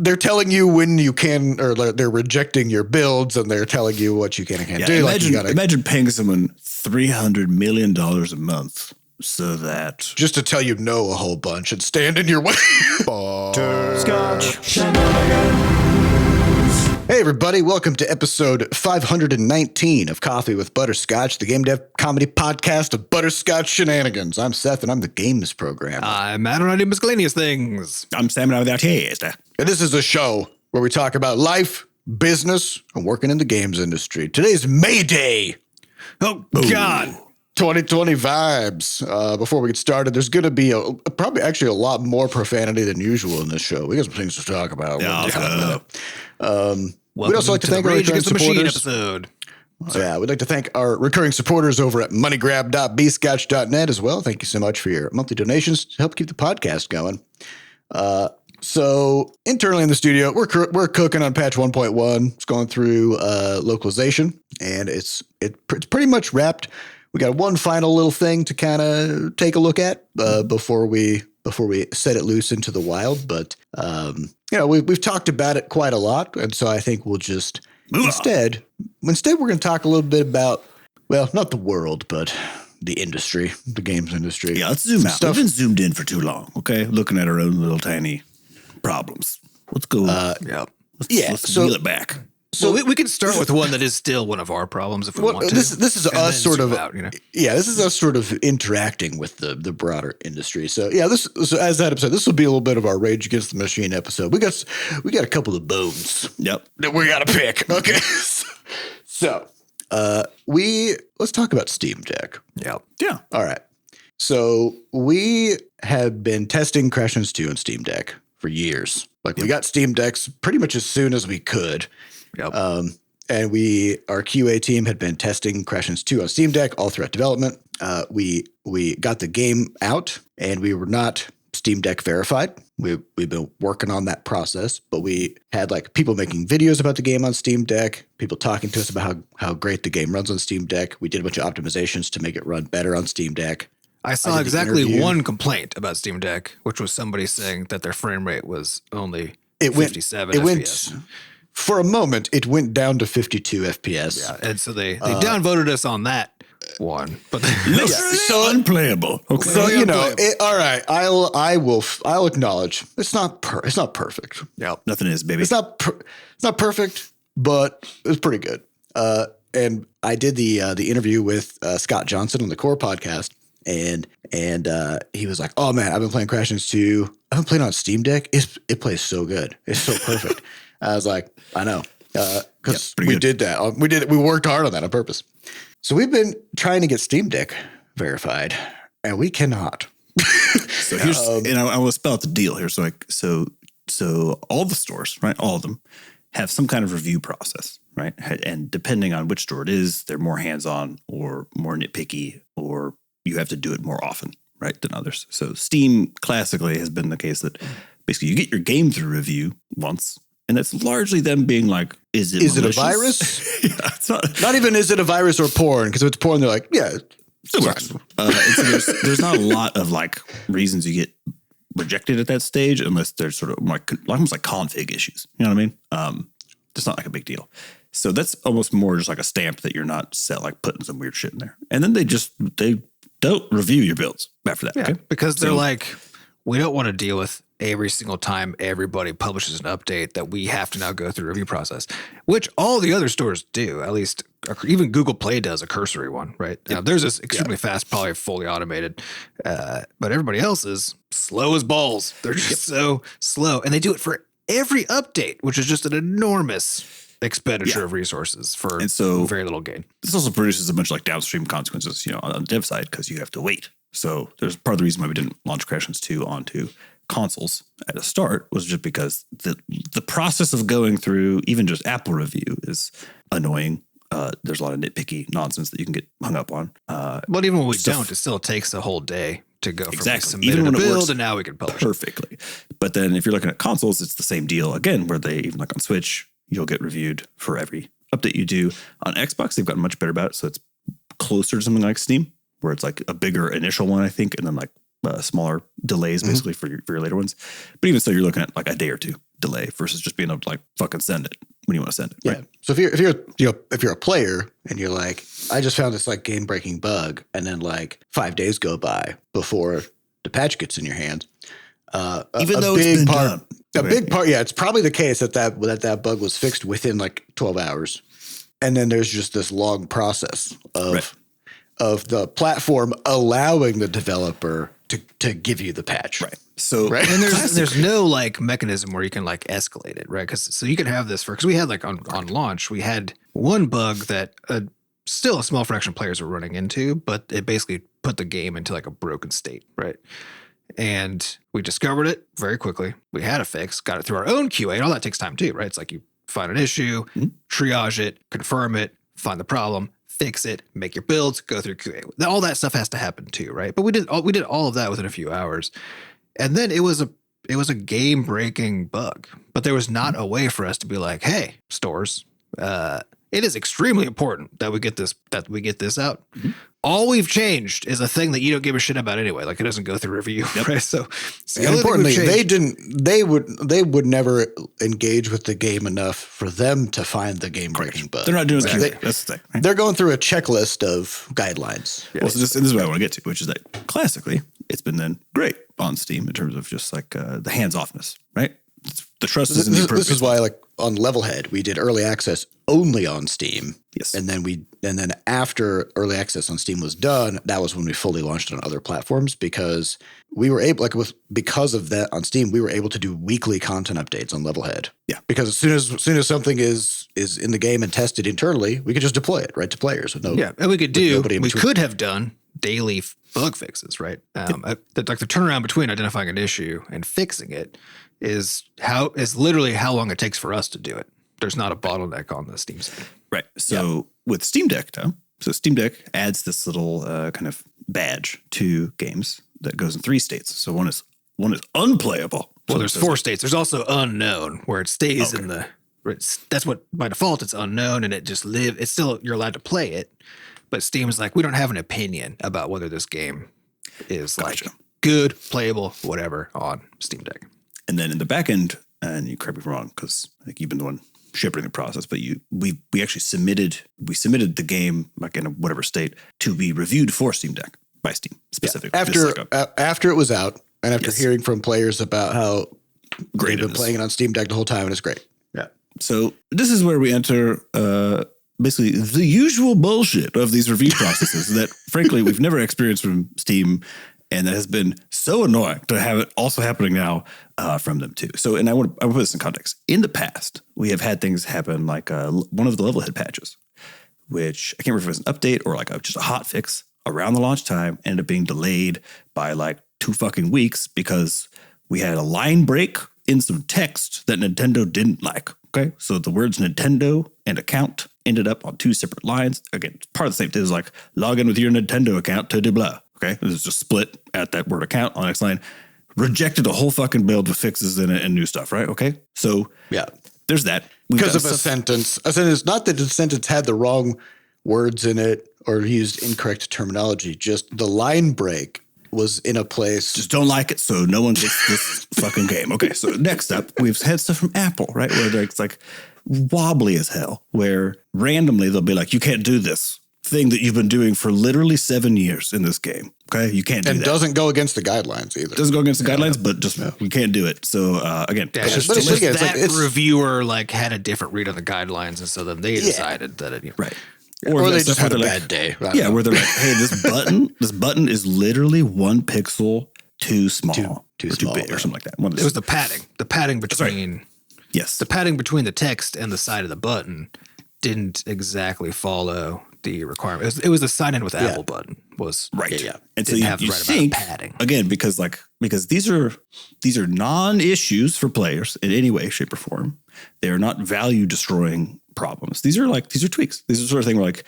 they're telling you when you can, or they're rejecting your builds, and they're telling you what you can and can't do. Imagine paying someone $300 million a month so that just to tell you no a whole bunch and stand in your way. Butterscotch. Hey everybody, welcome to episode 519 of Coffee with Butterscotch, the game dev comedy podcast of Butterscotch Shenanigans. I'm Seth, and I'm the games programmer. I'm Matt, and I do miscellaneous things. I'm Sam, and I'm the artist. And this is a show where we talk about life, business, and working in the games industry. Today's May Day. Oh, God. 2020 vibes. Before we get started, there's going to be probably actually a lot more profanity than usual in this show. We got some things to talk about. We'd also like to thank our recurring supporters. Episode. Yeah, we'd like to thank our recurring supporters over at moneygrab.bscotch.net as well. Thank you so much for your monthly donations to help keep the podcast going. So internally in the studio, we're cooking on patch 1.1. It's going through localization, and it's pretty much wrapped. We got one final little thing to kind of take a look at before we set it loose into the wild. But we've talked about it quite a lot, and so I think we'll just instead we're going to talk a little bit about, well, not the world, but the industry, the games industry. Yeah, let's zoom out. We've been zoomed in for too long. Okay, looking at our own little tiny problems. Let's go. Let's wheel it back. So we can start with one that is still one of our problems if we want to. This is us sort of out, this is us sort of interacting with the broader industry. So yeah, so as Adam said, this will be a little bit of our Rage Against the Machine episode. We got a couple of bones. Yep. That we got to pick. Okay. So let's talk about Steam Deck. Yep. Yeah. All right. So we have been testing Crashlands 2 on Steam Deck for years. We got Steam Decks pretty much as soon as we could. Yep. And our QA team had been testing Crashlands 2 on Steam Deck all throughout development. We got the game out, and we were not Steam Deck verified. We've been working on that process, but we had people making videos about the game on Steam Deck, people talking to us about how great the game runs on Steam Deck. We did a bunch of optimizations to make it run better on Steam Deck. I saw exactly one complaint about Steam Deck, which was somebody saying that their frame rate was only 57 FPS. For a moment, it went down to 52 FPS. Yeah, and so they downvoted us on that one, but so unplayable. Okay. So all right. I'll acknowledge it's not perfect. Yeah, nothing is, baby. It's not perfect, but it's pretty good. And I did the interview with Scott Johnson on the Core podcast, and he was like, "Oh man, I've been playing Crashlands 2. I've been playing on Steam Deck. It plays so good. It's so perfect." I was like, I know, because we did that. We worked hard on that on purpose. So we've been trying to get Steam Deck verified, and we cannot. So here's, and I will spell out the deal here. So all the stores, right, all of them have some kind of review process, right? And depending on which store it is, they're more hands-on or more nitpicky, or you have to do it more often, right, than others. So Steam classically has been the case that basically you get your game through review once. And that's largely them being like, is it a virus? Yeah, it's not even is it a virus or porn? Because if it's porn, they're like, yeah, it's fine. So there's not a lot of reasons you get rejected at that stage unless there's sort of almost like config issues. You know what I mean? It's not a big deal. So that's almost more just like a stamp that you're not putting some weird shit in there. And then they don't review your builds after that. Yeah, okay? Because they're we don't want to deal with every single time everybody publishes an update that we have to now go through a review process, which all the other stores do. At least even Google Play does a cursory one, right? Now, theirs is extremely fast, probably fully automated, but everybody else is slow as balls. They're just so slow, and they do it for every update, which is just an enormous expenditure of resources for very little gain. This also produces a bunch of downstream consequences, on the dev side, because you have to wait. So there's part of the reason why we didn't launch Crashlands 2 onto consoles at a start was just because the process of going through even just Apple review is annoying. There's a lot of nitpicky nonsense that you can get hung up on. But even when we don't, it still takes a whole day to go from we submitted a build and now we can publish perfectly. But then if you're looking at consoles, it's the same deal again, where they even on Switch, you'll get reviewed for every update you do. On Xbox, they've gotten much better about it, so it's closer to something like Steam, where it's a bigger initial one, I think, and then smaller delays basically for your later ones. But even so, you're looking at a day or two delay versus just being able to like fucking send it when you want to send it. Yeah. Right? So if you're a player and you're like, I just found this like game breaking bug, and then like 5 days go by before the patch gets in your hand. Even though it's been done. A big part, yeah, it's probably the case that bug was fixed within like 12 hours. And then there's just this long process of the platform allowing the developer to give you the patch. Right. So and there's no like mechanism where you can like escalate it, right? So you can have this because we had like on launch, we had one bug that still a small fraction of players were running into, but it basically put the game into like a broken state, right? And we discovered it very quickly. We had a fix, got it through our own QA, and all that takes time too, right? It's like you find an issue, triage it, confirm it, find the problem, fix it, make your builds, go through QA. All that stuff has to happen too, right? But we did all of that within a few hours. And then it was a game-breaking bug. But there was not a way for us to be like, hey, stores, it is extremely important that we get this out. Mm-hmm. All we've changed is a thing that you don't give a shit about anyway. Like it doesn't go through review, right? So importantly, they would never engage with the game enough for them to find the game breaking bug. They're not doing that. That's the thing. Right? They're going through a checklist of guidelines. Yeah. Well, so this is what I want to get to, which is that classically it's been then great on Steam in terms of just like the hands-offness, right? The trust is in the appropriate. This is why, like on Levelhead, we did early access only on Steam. Yes, and then after early access on Steam was done, that was when we fully launched on other platforms because we were able, because of that on Steam, we were able to do weekly content updates on Levelhead. Yeah, because as soon as something is in the game and tested internally, we could just deploy it right to players. And we could have done daily bug fixes, right? Like the turnaround between identifying an issue and fixing it is literally how long it takes for us to do it. There's not a bottleneck on the Steam side. Right. So with Steam Deck, though, Steam Deck adds this little kind of badge to games that goes in 3 states. So one is unplayable. Well, there's 4 states. There's also unknown, where it stays in the. That's what by default it's unknown, and it just it's still you're allowed to play it, but Steam is like, we don't have an opinion about whether this game is like good, playable, whatever on Steam Deck. And then in the back end, and you correct me if I'm wrong, because I think you've been the one shepherding the process, but we actually submitted the game like in whatever state to be reviewed for Steam Deck by Steam specifically. Yeah. After it was out, and after hearing from players about how great they've been playing it on Steam Deck the whole time, and it's great. Yeah. So this is where we enter basically the usual bullshit of these review processes that, frankly, we've never experienced from Steam. And that has been so annoying to have it also happening now from them too. So, and I want to put this in context. In the past, we have had things happen like one of the Levelhead patches, which I can't remember if it was an update or like just a hot fix around the launch time, ended up being delayed by like 2 fucking weeks because we had a line break in some text that Nintendo didn't like. Okay, so the words Nintendo and account ended up on 2 separate lines. Again, part of the same thing is like log in with your Nintendo account to do blah. Okay, this is just split at that word account on the next line. Rejected a whole fucking build with fixes in it and new stuff, right? Okay, so there's that. Because of a sentence. Not that the sentence had the wrong words in it or used incorrect terminology. Just the line break was in a place. Just don't like it, so no one gets this fucking game. Okay, so next up, we've had stuff from Apple, right? Where it's like wobbly as hell, where randomly they'll be like, you can't do this thing that you've been doing for literally 7 years in this game. Okay, you can't do that. And doesn't go against the guidelines either. Doesn't go against the guidelines, but just we can't do it. So again, that reviewer like had a different read on the guidelines, and so then they decided that it right. Or they just had a bad day. Yeah, where they're like, hey, this button is literally 1 pixel too small, too big, or something like that. It was the padding between the padding between the text and the side of the button didn't exactly follow the requirement. It was the sign in with Apple button was right. Yeah. And so you think padding again, because these are non-issues for players in any way, shape, or form. They are not value destroying problems. These are tweaks. These are the sort of thing where like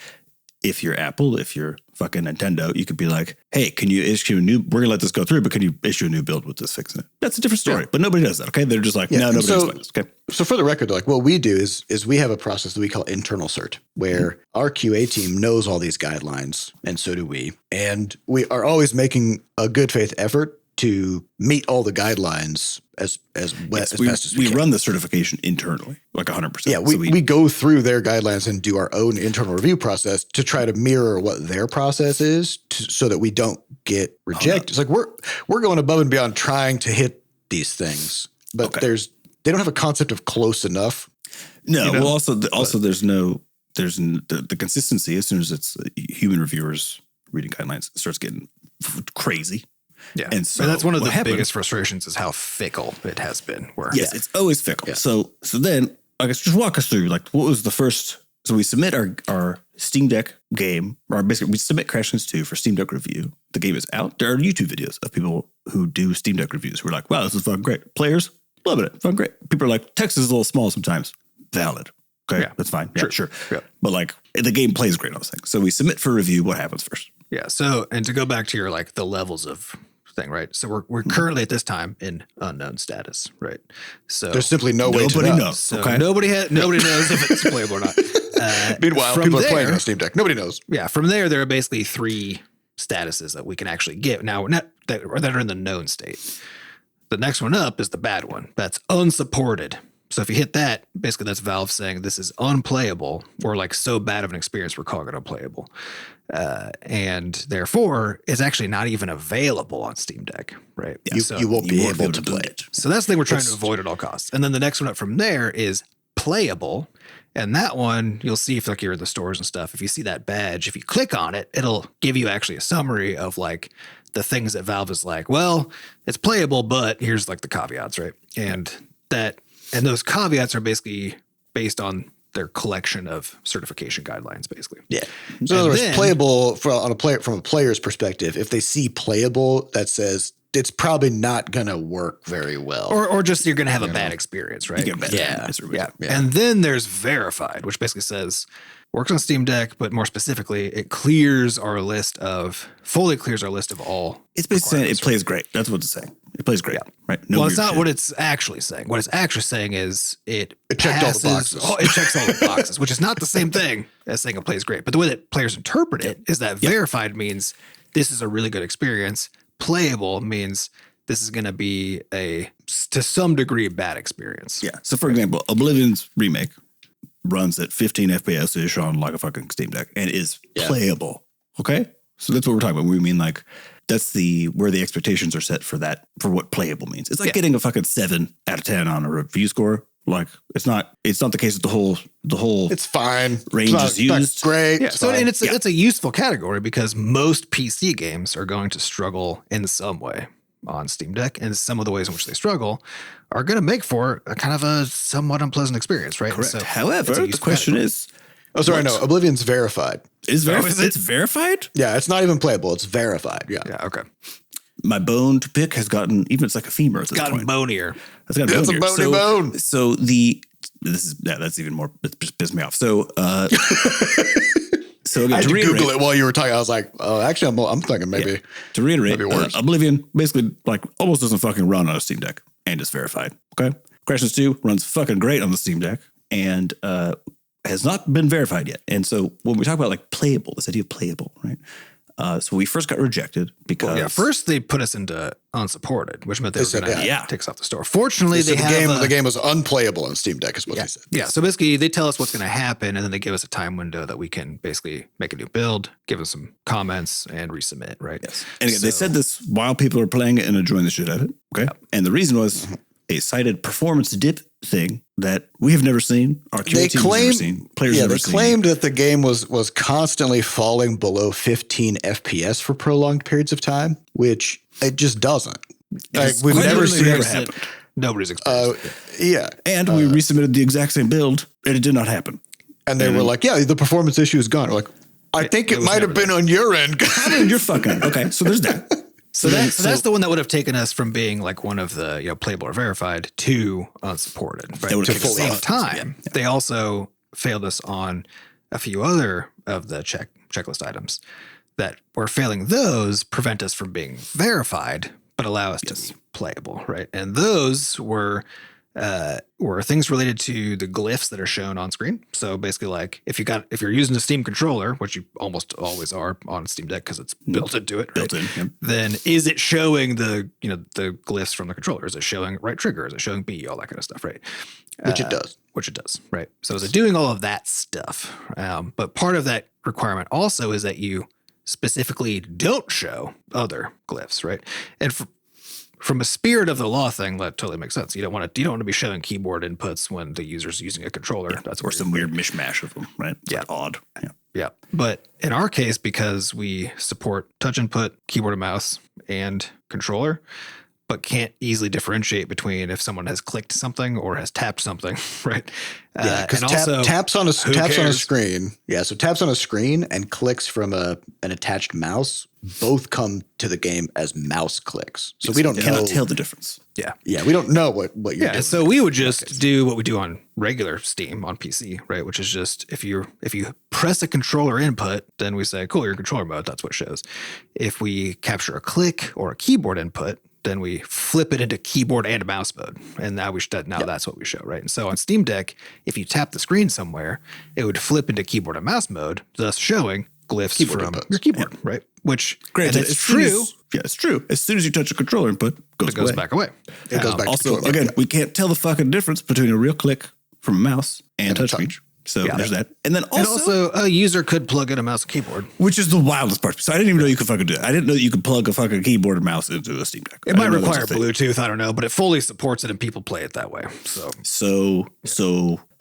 if you're Apple, if you're fucking Nintendo, you could be like, hey, can you issue we're going to let this go through, but can you issue a new build with this fixing it? That's a different story, but nobody does that. Okay. They're just like, no, nobody does this. Okay. So for the record, like what we do is we have a process that we call internal cert, where our QA team knows all these guidelines, and so do we. And we are always making a good faith effort to meet all the guidelines as best as we we can. run the certification internally, like 100%. Yeah, we go through their guidelines and do our own internal review process to try to mirror what their process is so that we don't get rejected. It's like we're going above and beyond trying to hit these things, but they don't have a concept of close enough. No, you know? Well, also there's the consistency. As soon as it's human reviewers reading guidelines, it starts getting crazy. Yeah, and so that's one of the biggest frustrations is how fickle it has been. Yes, it's always fickle. Yeah. So then I guess just walk us through like what was the first. So we submit our Steam Deck game, or basically we submit Crashlands 2 for Steam Deck review. The game is out. There are YouTube videos of people who do Steam Deck reviews who are like, "Wow, this is fucking great." Players loving it, fucking great. People are like, "Text is a little small sometimes." Valid. Okay, that's fine. Yeah, sure. Yeah. But like the game plays great on this thing. So we submit for review. What happens first? Yeah. So, and to go back to your like the levels of thing, right? So we're currently at this time in unknown status, right? So there's simply no way to know. Knows. So nobody knows if it's playable or not. Meanwhile, people are playing on Steam Deck. Nobody knows. Yeah. From there are basically 3 statuses that we can actually get now that are in the known state. The next one up is the bad one. That's unsupported. So if you hit that, basically that's Valve saying this is unplayable or like so bad of an experience we're calling it unplayable. And therefore it's actually not even available on Steam Deck, right? Yeah, you won't be able to play it. So that's the thing we're trying to avoid at all costs. And then the next one up from there is playable. And that one, you'll see if like you're in the stores and stuff, if you see that badge, if you click on it, it'll give you actually a summary of like the things that Valve is like, well, it's playable, but here's like the caveats, right? And those caveats are basically based on their collection of certification guidelines, basically. Yeah. So in other words, playable from a player's perspective, if they see playable, that says it's probably not going to work very well. Or just you're going to have a bad experience, right? Yeah. And then there's verified, which basically says works on Steam Deck, but more specifically, it fully clears our list of all. It's basically saying it plays great. That's what it's saying. It plays great, right? No, well, it's not what it's actually saying. What it's actually saying is it checked all the boxes. It checks all the boxes, which is not the same thing as saying it plays great. But the way that players interpret it is that verified means this is a really good experience. Playable means this is going to be to some degree, bad experience. Yeah. So, for example, Oblivion's remake runs at 15 FPS ish on like a fucking Steam Deck and is playable. Okay. So that's what we're talking about. We mean like that's where the expectations are set for what playable means. It's like getting a fucking 7 out of 10 on a review score. Like it's not the case that the whole it's fine range is used. It's great. Yeah. So and it's a useful category because most PC games are going to struggle in some way on Steam Deck, and some of the ways in which they struggle are going to make for a kind of a somewhat unpleasant experience, right? Correct. So however, the question is, no, Oblivion's verified. It's verified? Yeah, it's not even playable. It's verified. Yeah. Yeah. Okay. My bone to pick has gotten even it's like a femur. It's gotten bonier. It's got a bony bone. So that's even more. It just pissed me off. So so again, I had to Google it while you were talking. I was like, oh, actually, I'm thinking maybe. Yeah. To reiterate, maybe worse. Oblivion basically like almost doesn't fucking run on a Steam Deck and is verified. Okay, Crashlands 2 runs fucking great on the Steam Deck and has not been verified yet. And so when we talk about like playable, this idea of playable, right? So we first got rejected because first they put us into unsupported, which meant they were going to take us off the store. Fortunately, the game was unplayable on Steam Deck, is what they said. Yeah, so basically they tell us what's going to happen, and then they give us a time window that we can basically make a new build, give them some comments, and resubmit. Right? Yes. And again, they said this while people are playing it and enjoying the shit out of it. Okay. Yep. And the reason was a cited performance dip thing that we have never seen. Our QA team has never seen. Players never seen. They claimed that the game was constantly falling below 15 FPS for prolonged periods of time, which it just doesn't. Like, we've never seen it happen. Nobody's experienced it. Yeah. And we resubmitted the exact same build, and it did not happen. And they were like, yeah, the performance issue is gone. We're like, I think it might have been on your end. You're fucking okay. So there's that. So that's the one that would have taken us from being like one of the playable or verified to unsupported. Right? At the same time, they also failed us on a few other of the checklist items that were failing. Those prevent us from being verified, but allow us to be playable, right? And those were were things related to the glyphs that are shown on screen. So basically, like if you're using a Steam controller, which you almost always are on Steam Deck because it's built into it, right? Then is it showing the glyphs from the controller? Is it showing right trigger? Is it showing B? All that kind of stuff, right? Which it does. Which it does, right? So is it doing all of that stuff? But part of that requirement also is that you specifically don't show other glyphs, right? And from a spirit of the law thing, that totally makes sense. You don't want to be showing keyboard inputs when the user's using a controller. Yeah, that's or some weird mishmash of them, right? It's like odd. Yeah. But in our case, because we support touch input, keyboard and mouse, and controller, but can't easily differentiate between if someone has clicked something or has tapped something, right? Yeah, because taps on a screen. Yeah, so taps on a screen and clicks from an attached mouse both come to the game as mouse clicks. So we cannot tell the difference. Yeah, we don't know what you're doing. So we would just do what we do on regular Steam on PC, right? Which is just if you press a controller input, then we say, cool, you're in controller mode. That's what shows. If we capture a click or a keyboard input, then we flip it into keyboard and mouse mode. And now that's what we show, right? And so on Steam Deck, if you tap the screen somewhere, it would flip into keyboard and mouse mode, thus showing glyphs from your keyboard, right? Which, granted, it's true. It's true. As soon as you touch a controller input, it goes back away. It goes back also, again, we can't tell the fucking difference between a real click from a mouse and touch screen. So there's that. And then also a user could plug in a mouse and keyboard. Which is the wildest part. So I didn't even know you could fucking do it. I didn't know that you could plug a fucking keyboard and mouse into a Steam Deck. It might require Bluetooth, I don't know, but it fully supports it and people play it that way. So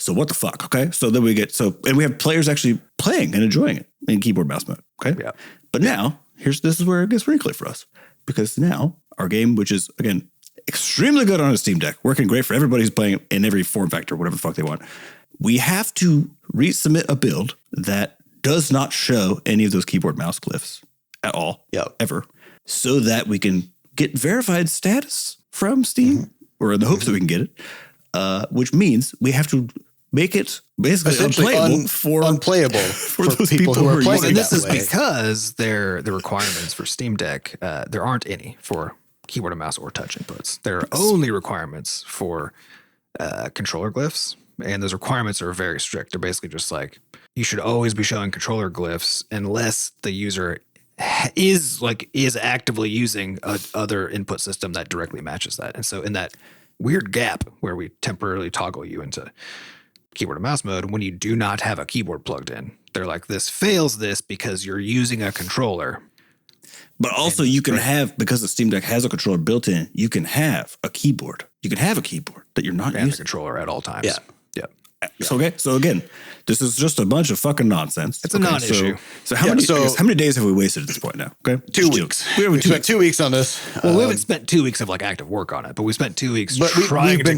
what the fuck? Okay. So then and we have players actually playing and enjoying it in keyboard mouse mode. Okay. Yeah. But now this is where it gets wrinkly for us, because now our game, which is again extremely good on a Steam Deck, working great for everybody who's playing in every form factor, whatever the fuck they want. We have to resubmit a build that does not show any of those keyboard mouse glyphs at all, ever, so that we can get verified status from Steam, or in the hopes that we can get it, which means we have to make it basically unplayable for those people who are playing. And this is because the requirements for Steam Deck, there aren't any for keyboard and mouse or touch inputs. There are only requirements for controller glyphs. And those requirements are very strict. They're basically just like, you should always be showing controller glyphs unless the user is actively using other input system that directly matches that. And so in that weird gap where we temporarily toggle you into keyboard and mouse mode, when you do not have a keyboard plugged in, they're like, this fails this because you're using a controller. But also you can have, because the Steam Deck has a controller built in, you can have a keyboard. You can have a keyboard that you're not using. The controller at all times. Yeah. So again, this is just a bunch of fucking nonsense. It's a non-issue. So how many days have we wasted at this point now? Okay, 2 weeks. We spent 2 weeks on this. Well, we haven't spent 2 weeks of active work on it, but we spent 2 weeks trying we've been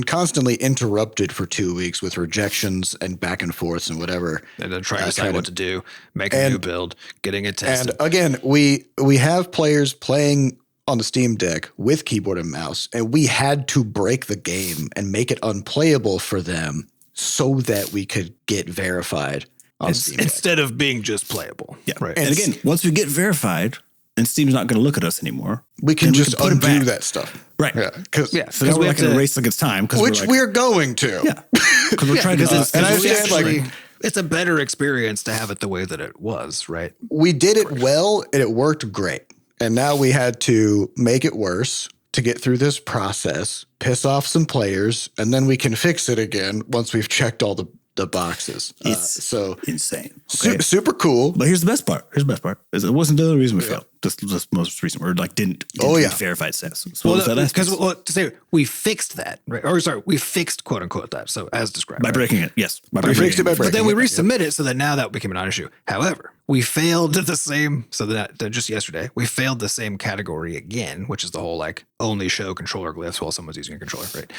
constantly interrupted for 2 weeks with rejections and back and forths and whatever, and then trying to decide what to do, make a new build, getting it tested. And again, we have players playing on the Steam Deck with keyboard and mouse, and we had to break the game and make it unplayable for them so that we could get verified on Steam Deck. Instead of being just playable. Yeah. Right. And again, once we get verified and Steam's not going to look at us anymore, we can just undo that stuff. Right. Yeah. So now we're like in a race against time. Which we're going to. Yeah. Because we're trying to. And I understand it's a better experience to have it the way that it was, right? We did it well and it worked great. And now we had to make it worse to get through this process, piss off some players, and then we can fix it again once we've checked all the boxes. It's so insane. Okay. Super cool. But here's the best part. Is it wasn't the only reason we failed. This most recent, or didn't verified status. So because we fixed that, right? Or sorry, we fixed quote unquote that. So as described by breaking it, yes, by breaking it. But then we resubmit it, so that now that became a non-issue. However, we failed the same. So that just yesterday, we failed the same category again, which is the whole only show controller glyphs while someone's using a controller, right?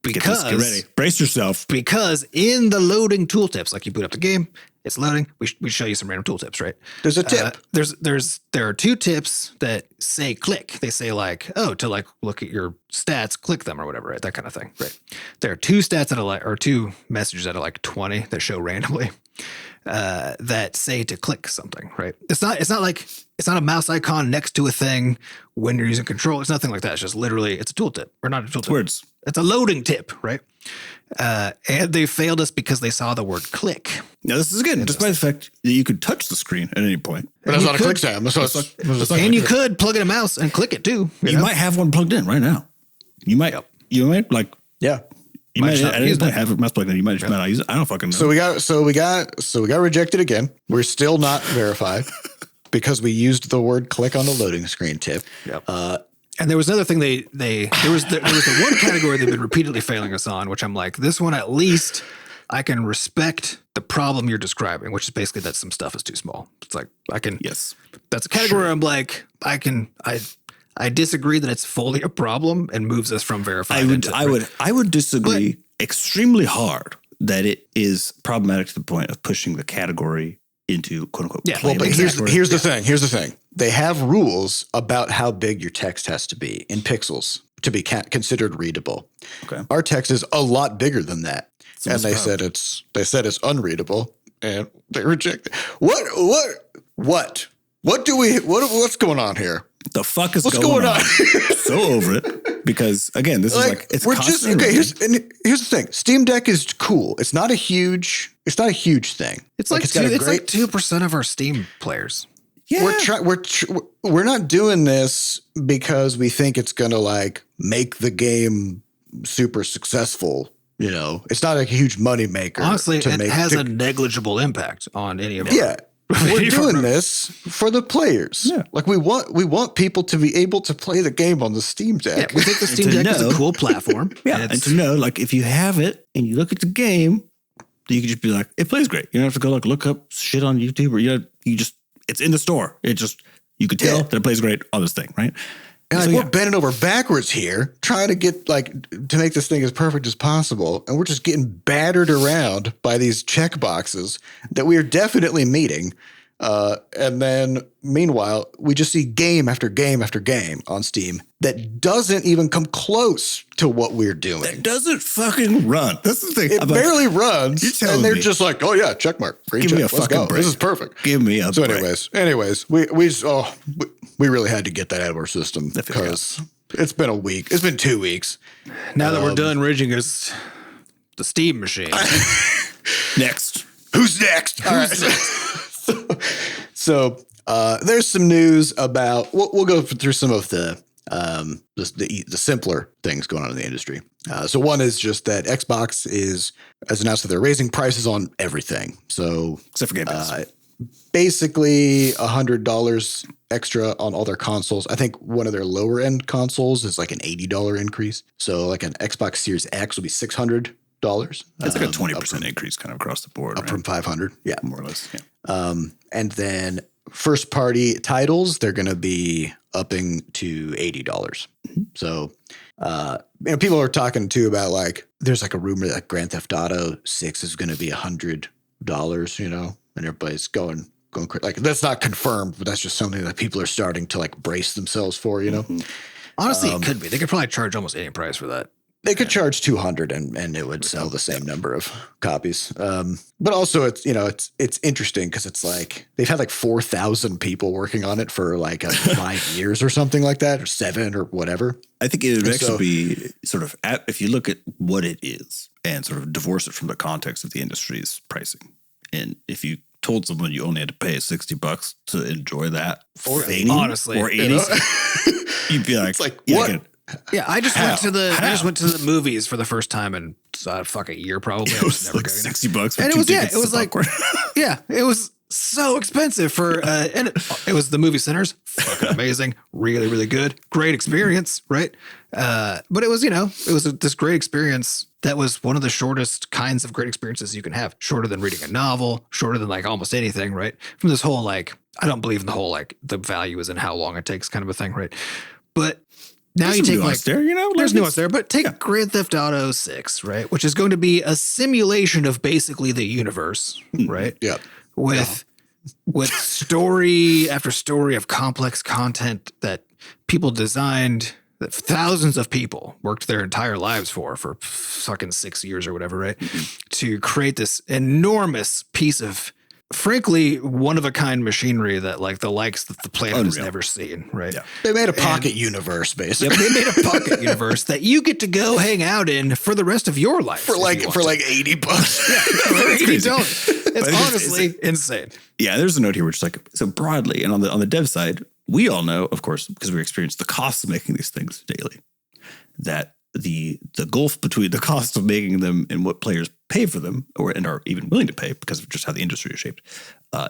Because get ready, brace yourself. Because in the loading tooltips, you boot up the game, it's loading. We show you some random tooltips, right? There's a tip. There are 2 tips that say click. They say to look at your stats, click them or whatever, right? That kind of thing, right? There are 2 stats or 2 messages out of 20 that show randomly that say to click something, right? It's not a mouse icon next to a thing when you're using control. It's nothing like that. It's just literally it's a tooltip or not a tooltip. Words. It's a loading tip, right? And they failed us because they saw the word click. Now, this is again, despite the fact that you could touch the screen at any point. But that's not a click sound. And you could plug in a mouse and click it too. You might have one plugged in right now. You might, like, yeah. You might at any point have a mouse plugged in. You might not use it. I don't fucking know. So we got rejected again. We're still not verified because we used the word click on the loading screen tip. Yep. And there was another thing there was the one category they've been repeatedly failing us on, which I'm like, this one at least I can respect the problem you're describing, which is basically that some stuff is too small. It's like yes, that's a category. Sure. I'm like, I disagree that it's fully a problem and moves us from verified. I would disagree extremely hard that it is problematic to the point of pushing the category into quote unquote. Yeah. Well, but here's the thing. Here's the thing. They have rules about how big your text has to be in pixels to be considered readable. Okay. Our text is a lot bigger than that. And they said it's unreadable and they reject it. What's going on here? The fuck is going on? So over it because again, this is like it's constantly here's the thing. Steam Deck is cool. It's not a huge thing. It's like 2% of our Steam players. Yeah. We're not doing this because we think it's gonna like make the game super successful. You know, it's not a huge money maker. Honestly, it has a negligible impact on any of us. Yeah. We're doing this for the players. Yeah. Like we want people to be able to play the game on the Steam Deck. Yeah, we think the Steam Deck is a cool platform. Yeah, and to know, like, if you have it and you look at the game, you can just be like, it plays great. You don't have to go like look up shit on YouTube or you just it's in the store. You could tell that it plays great on this thing, right? And so, we're bending over backwards here, trying to get to make this thing as perfect as possible, and we're just getting battered around by these check boxes that we are definitely meeting. And then, meanwhile, we just see game after game after game on Steam that doesn't even come close to what we're doing. It doesn't fucking run. That's the thing. It barely runs, and they're just like, "Oh yeah, check mark, green check. Let's go. This is perfect. Give me a break." Anyways, we really had to get that out of our system because it's been a week. It's been 2 weeks. Now that we're done rigging the Steam machine. Next. Who's next? All right. So there's some news about. We'll go through some of the simpler things going on in the industry. So one is just that Xbox has announced that they're raising prices on everything. So except for Game Pass. Basically $100 extra on all their consoles. I think one of their lower end consoles is like an $80 increase. So like an Xbox Series X will be $600. That's like a 20% increase kind of across the board. Up from 500. Yeah. More or less. Yeah. And then first party titles, they're going to be upping to $80. Mm-hmm. So, people are talking too about like, there's like a rumor that Grand Theft Auto 6 is going to be $100, and everybody's going like, that's not confirmed, but that's just something that people are starting to like brace themselves for, Mm-hmm. Honestly, it could be. They could probably charge almost any price for that. They could charge 200 and it would sell the same number of copies. But also it's interesting because it's like they've had like 4,000 people working on it for like 5 years or something like that, or 7 or whatever. I think it would actually be sort of, if you look at what it is and sort of divorce it from the context of the industry's pricing. And if you told someone you only had to pay $60 to enjoy that, or 80, honestly, or 80, you'd be like, it's like what? Yeah, I just went to the movies for the first time in a year probably. It was like $60 for and two it tickets was like it was so expensive for and it was the movie centers, fucking amazing, really really good, great experience, right? But it was this great experience that was one of the shortest kinds of great experiences you can have, shorter than reading a novel, shorter than like almost anything, right? From this whole like, I don't believe in the whole like the value is in how long it takes kind of a thing, right? But now there's you take like there, there's nuance there, but take Grand Theft Auto 6, right? Which is going to be a simulation of basically the universe, right? Yeah. With story after story of complex content that people designed, that thousands of people worked their entire lives for fucking 6 years or whatever, right? To create this enormous piece of frankly, one of a kind machinery that like the likes that the planet has Unreal. never seen, right? Yeah. They made a pocket universe, basically. They made a pocket universe that you get to go hang out in for the rest of your life for like $80. for $80. It's honestly insane. Yeah, there's a note here which is like, so broadly, and on the dev side, we all know, of course, because we experience the cost of making these things daily, that the gulf between the cost of making them and what players pay for them and are even willing to pay because of just how the industry is shaped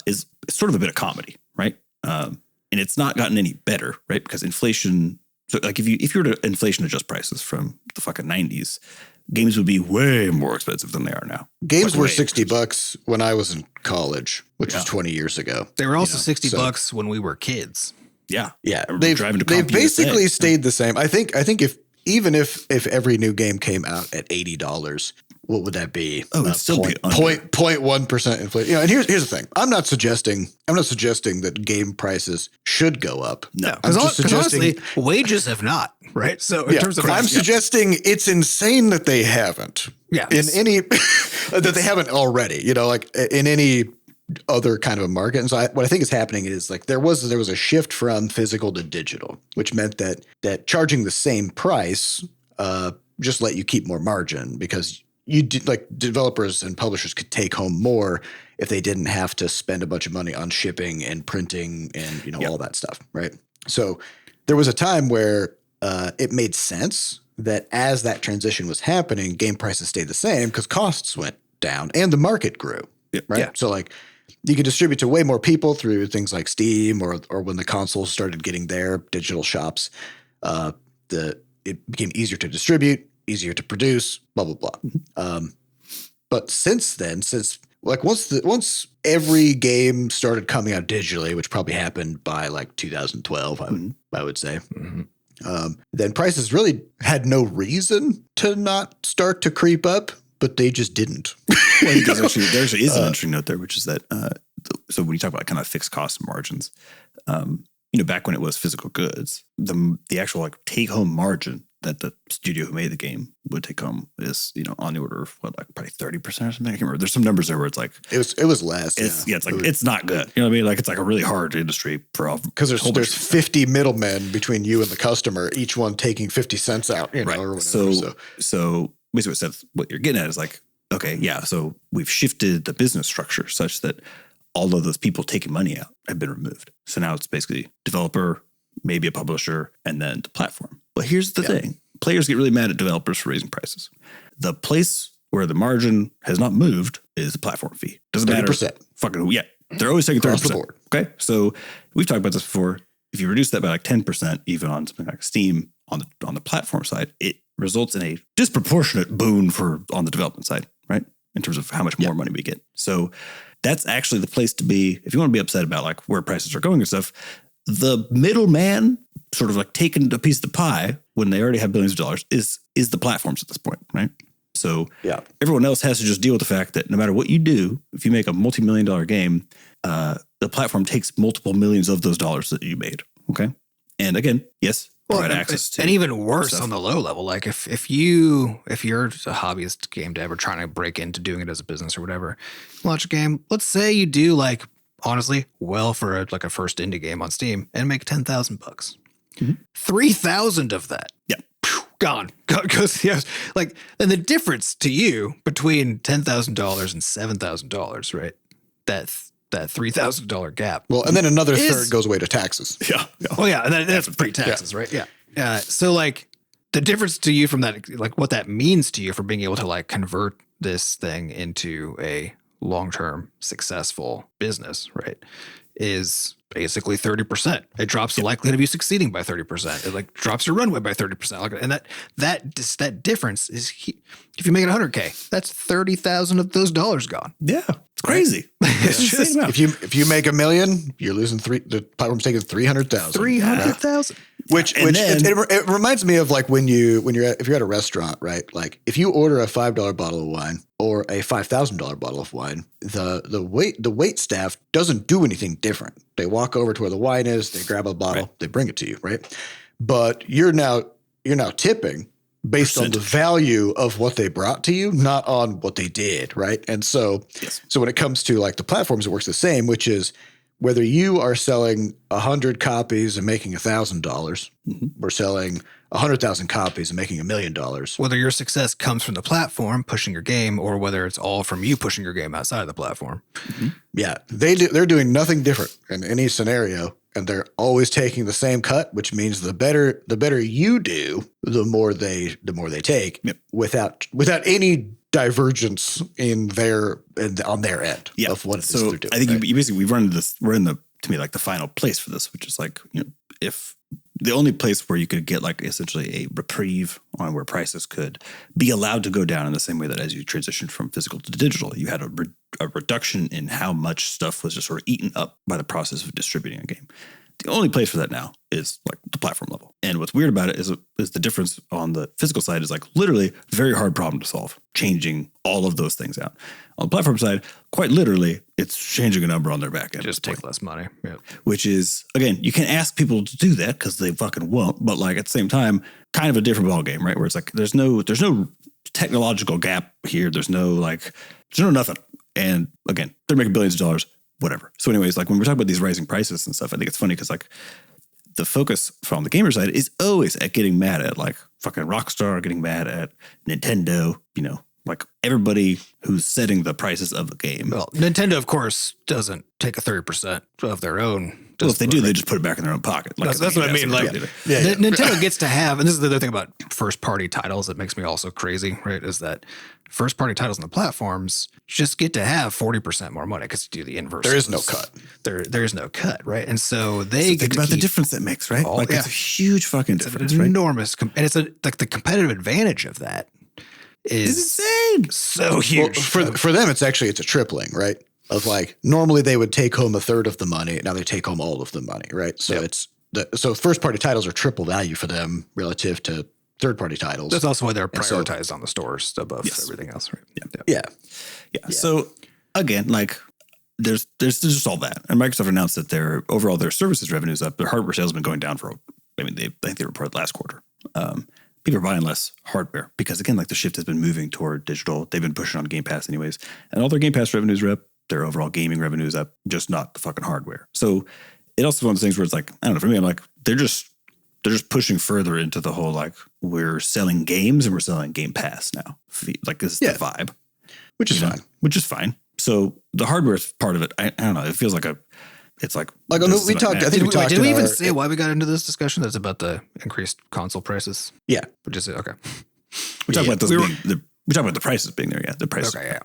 is sort of a bit of comedy, right? And it's not gotten any better, right? Because inflation. So like if you were to inflation adjust prices from the fucking 90s, games would be way more expensive than they are now. Games Like, were way $60 when I was in college, which was 20 years ago. They were also $60 when we were kids. Yeah. Yeah, I remember driving to they've Comp basically USA. stayed the same. I think if every new game came out at $80, what would that be? Oh, it'd still be under. 0.1% inflation. You know, and here's the thing. I'm not suggesting that game prices should go up. No. I'm just Because suggesting honestly, wages have not, right? So in terms of I'm suggesting it's insane that they haven't. Yeah. In any that they haven't already. You know, like in any other kind of a market. And so what I think is happening is like there was a shift from physical to digital, which meant that charging the same price just let you keep more margin because like developers and publishers could take home more if they didn't have to spend a bunch of money on shipping and printing and all that stuff, right? So there was a time where it made sense that as that transition was happening, game prices stayed the same because costs went down and the market grew, right? Yeah. So like you could distribute to way more people through things like Steam or when the consoles started getting their digital shops, it became easier to distribute, easier to produce, blah, blah, blah. But since then, once every game started coming out digitally, which probably happened by like 2012, I would say, then prices really had no reason to not start to creep up, but they just didn't. Well, I think there actually is an interesting note there, which is that so when you talk about kind of fixed cost margins, back when it was physical goods, the actual like take home margin that the studio who made the game would take home is, on the order of probably 30% or something. I can't remember. There's some numbers there where it's like it was less. It's not good. You know what I mean? Like it's like a really hard industry for all because there's 50 middlemen between you and the customer, each one taking 50 cents out, right. or whatever. So basically what you're getting at is like, okay, yeah. So we've shifted the business structure such that all of those people taking money out have been removed. So now it's basically developer, maybe a publisher, and then the platform. But here's the thing. Players get really mad at developers for raising prices. The place where the margin has not moved is the platform fee. Doesn't 30%. matter. Fucking, yeah. They're always taking 30%. Across the board. Okay. So we've talked about this before. If you reduce that by like 10%, even on something like Steam on the platform side, it results in a disproportionate boon on the development side, right? In terms of how much more money we get. So that's actually the place to be. If you want to be upset about like where prices are going and stuff, the middleman sort of like taking a piece of the pie when they already have billions of dollars is the platforms at this point, right? So everyone else has to just deal with the fact that no matter what you do, if you make a multi-million-dollar game, the platform takes multiple millions of those dollars that you made, okay? And again, yes, provide access to, and even worse stuff. on the low level. Like if you're a hobbyist game dev or trying to break into doing it as a business or whatever, launch a game. Let's say you do like honestly well for a first indie game on Steam and make $10,000. 3,000 of that, gone. Goes like, and the difference to you between $10,000 and $7,000, right? That $3,000 gap. Well, and then another third goes away to taxes. Yeah. Oh yeah, and that's pre-taxes, right? Yeah. So like the difference to you from that, like what that means to you for being able to like convert this thing into a long-term successful business, right, is basically 30%. It drops the likelihood of you succeeding by 30%. It like drops your runway by 30%. Like, and that difference is if you make it $100K, that's 30,000 of those dollars gone. Yeah, it's crazy. It's just, if you make $1 million, you're losing the platform's taking 300,000. 300,000. Which it reminds me of like if you're at a restaurant, right? Like if you order a $5 bottle of wine or a $5,000 bottle of wine, the wait staff doesn't do anything different. They walk over to where the wine is, they grab a bottle, they bring it to you, right? But you're now tipping based on the value of what they brought to you, not on what they did, right? And so, so when it comes to like the platforms, it works the same, which is whether you are selling 100 copies and making $1,000, or selling 100,000 copies and making $1 million. Whether your success comes from the platform pushing your game, or whether it's all from you pushing your game outside of the platform. Yeah, they're doing nothing different in any scenario. And they're always taking the same cut, which means the better you do, the more they take, without any divergence on their end of what it is they're doing. I think you basically we're in the to me like the final place for this, which is like, if the only place where you could get like essentially a reprieve on where prices could be allowed to go down in the same way that as you transitioned from physical to digital, you had a reduction in how much stuff was just sort of eaten up by the process of distributing a game. The only place for that now is like the platform level. And what's weird about it is the difference on the physical side is like literally very hard problem to solve, changing all of those things out. On the platform side, quite literally, it's changing a number on their back end. Just take less money. Yep. Which is, again, you can ask people to do that because they fucking won't. But like at the same time, kind of a different ballgame, right? Where it's like there's no technological gap here. There's no nothing. And again, they're making billions of dollars. Whatever. So anyways, like when we're talking about these rising prices and stuff, I think it's funny because like the focus from the gamer side is always at getting mad at like fucking Rockstar, getting mad at Nintendo, like everybody who's setting the prices of the game. Well, Nintendo, of course, doesn't take a 30% of their own. Well, if they do, they just put it back in their own pocket. Like that's what I mean. Like Nintendo gets to have, and this is the other thing about first party titles that makes me also crazy, right? Is that first party titles on the platforms just get to have 40% more money because you do the inverse. There is no cut. There is no cut, right? And so they think about the difference that makes, right? It's a huge fucking difference, right? Enormous, and it's like the competitive advantage of that is insane. So huge. Well, for them, it's a tripling, right? Of like normally they would take home a third of the money. Now they take home all of the money, right? So so first party titles are triple value for them relative to third party titles. That's also why they're prioritized on the stores above everything else, right? Yeah. So again, like there's just all that. And Microsoft announced that their services revenue is up. Their hardware sales have been going down I think they reported last quarter. People are buying less hardware because again, like the shift has been moving toward digital. They've been pushing on Game Pass anyways, and all their Game Pass revenues are up. Their overall gaming revenue is up, just not the fucking hardware. So it also one of those things where it's like, I don't know, for me, I'm like, they're just pushing further into the whole, like, we're selling games and we're selling Game Pass now. Like, this is the vibe. Which is fine. Which is fine. So the hardware part of it, I don't know. It feels like it's like we talked. I think we talked. Did we even say why we got into this discussion? That's about the increased console prices. Yeah. Which is okay. We talked about those we talked about the prices being there. Yeah. The prices. Okay.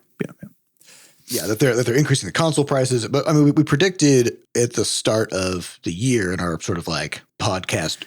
Yeah, that they're increasing the console prices. But I mean, we predicted at the start of the year in our sort of like podcast,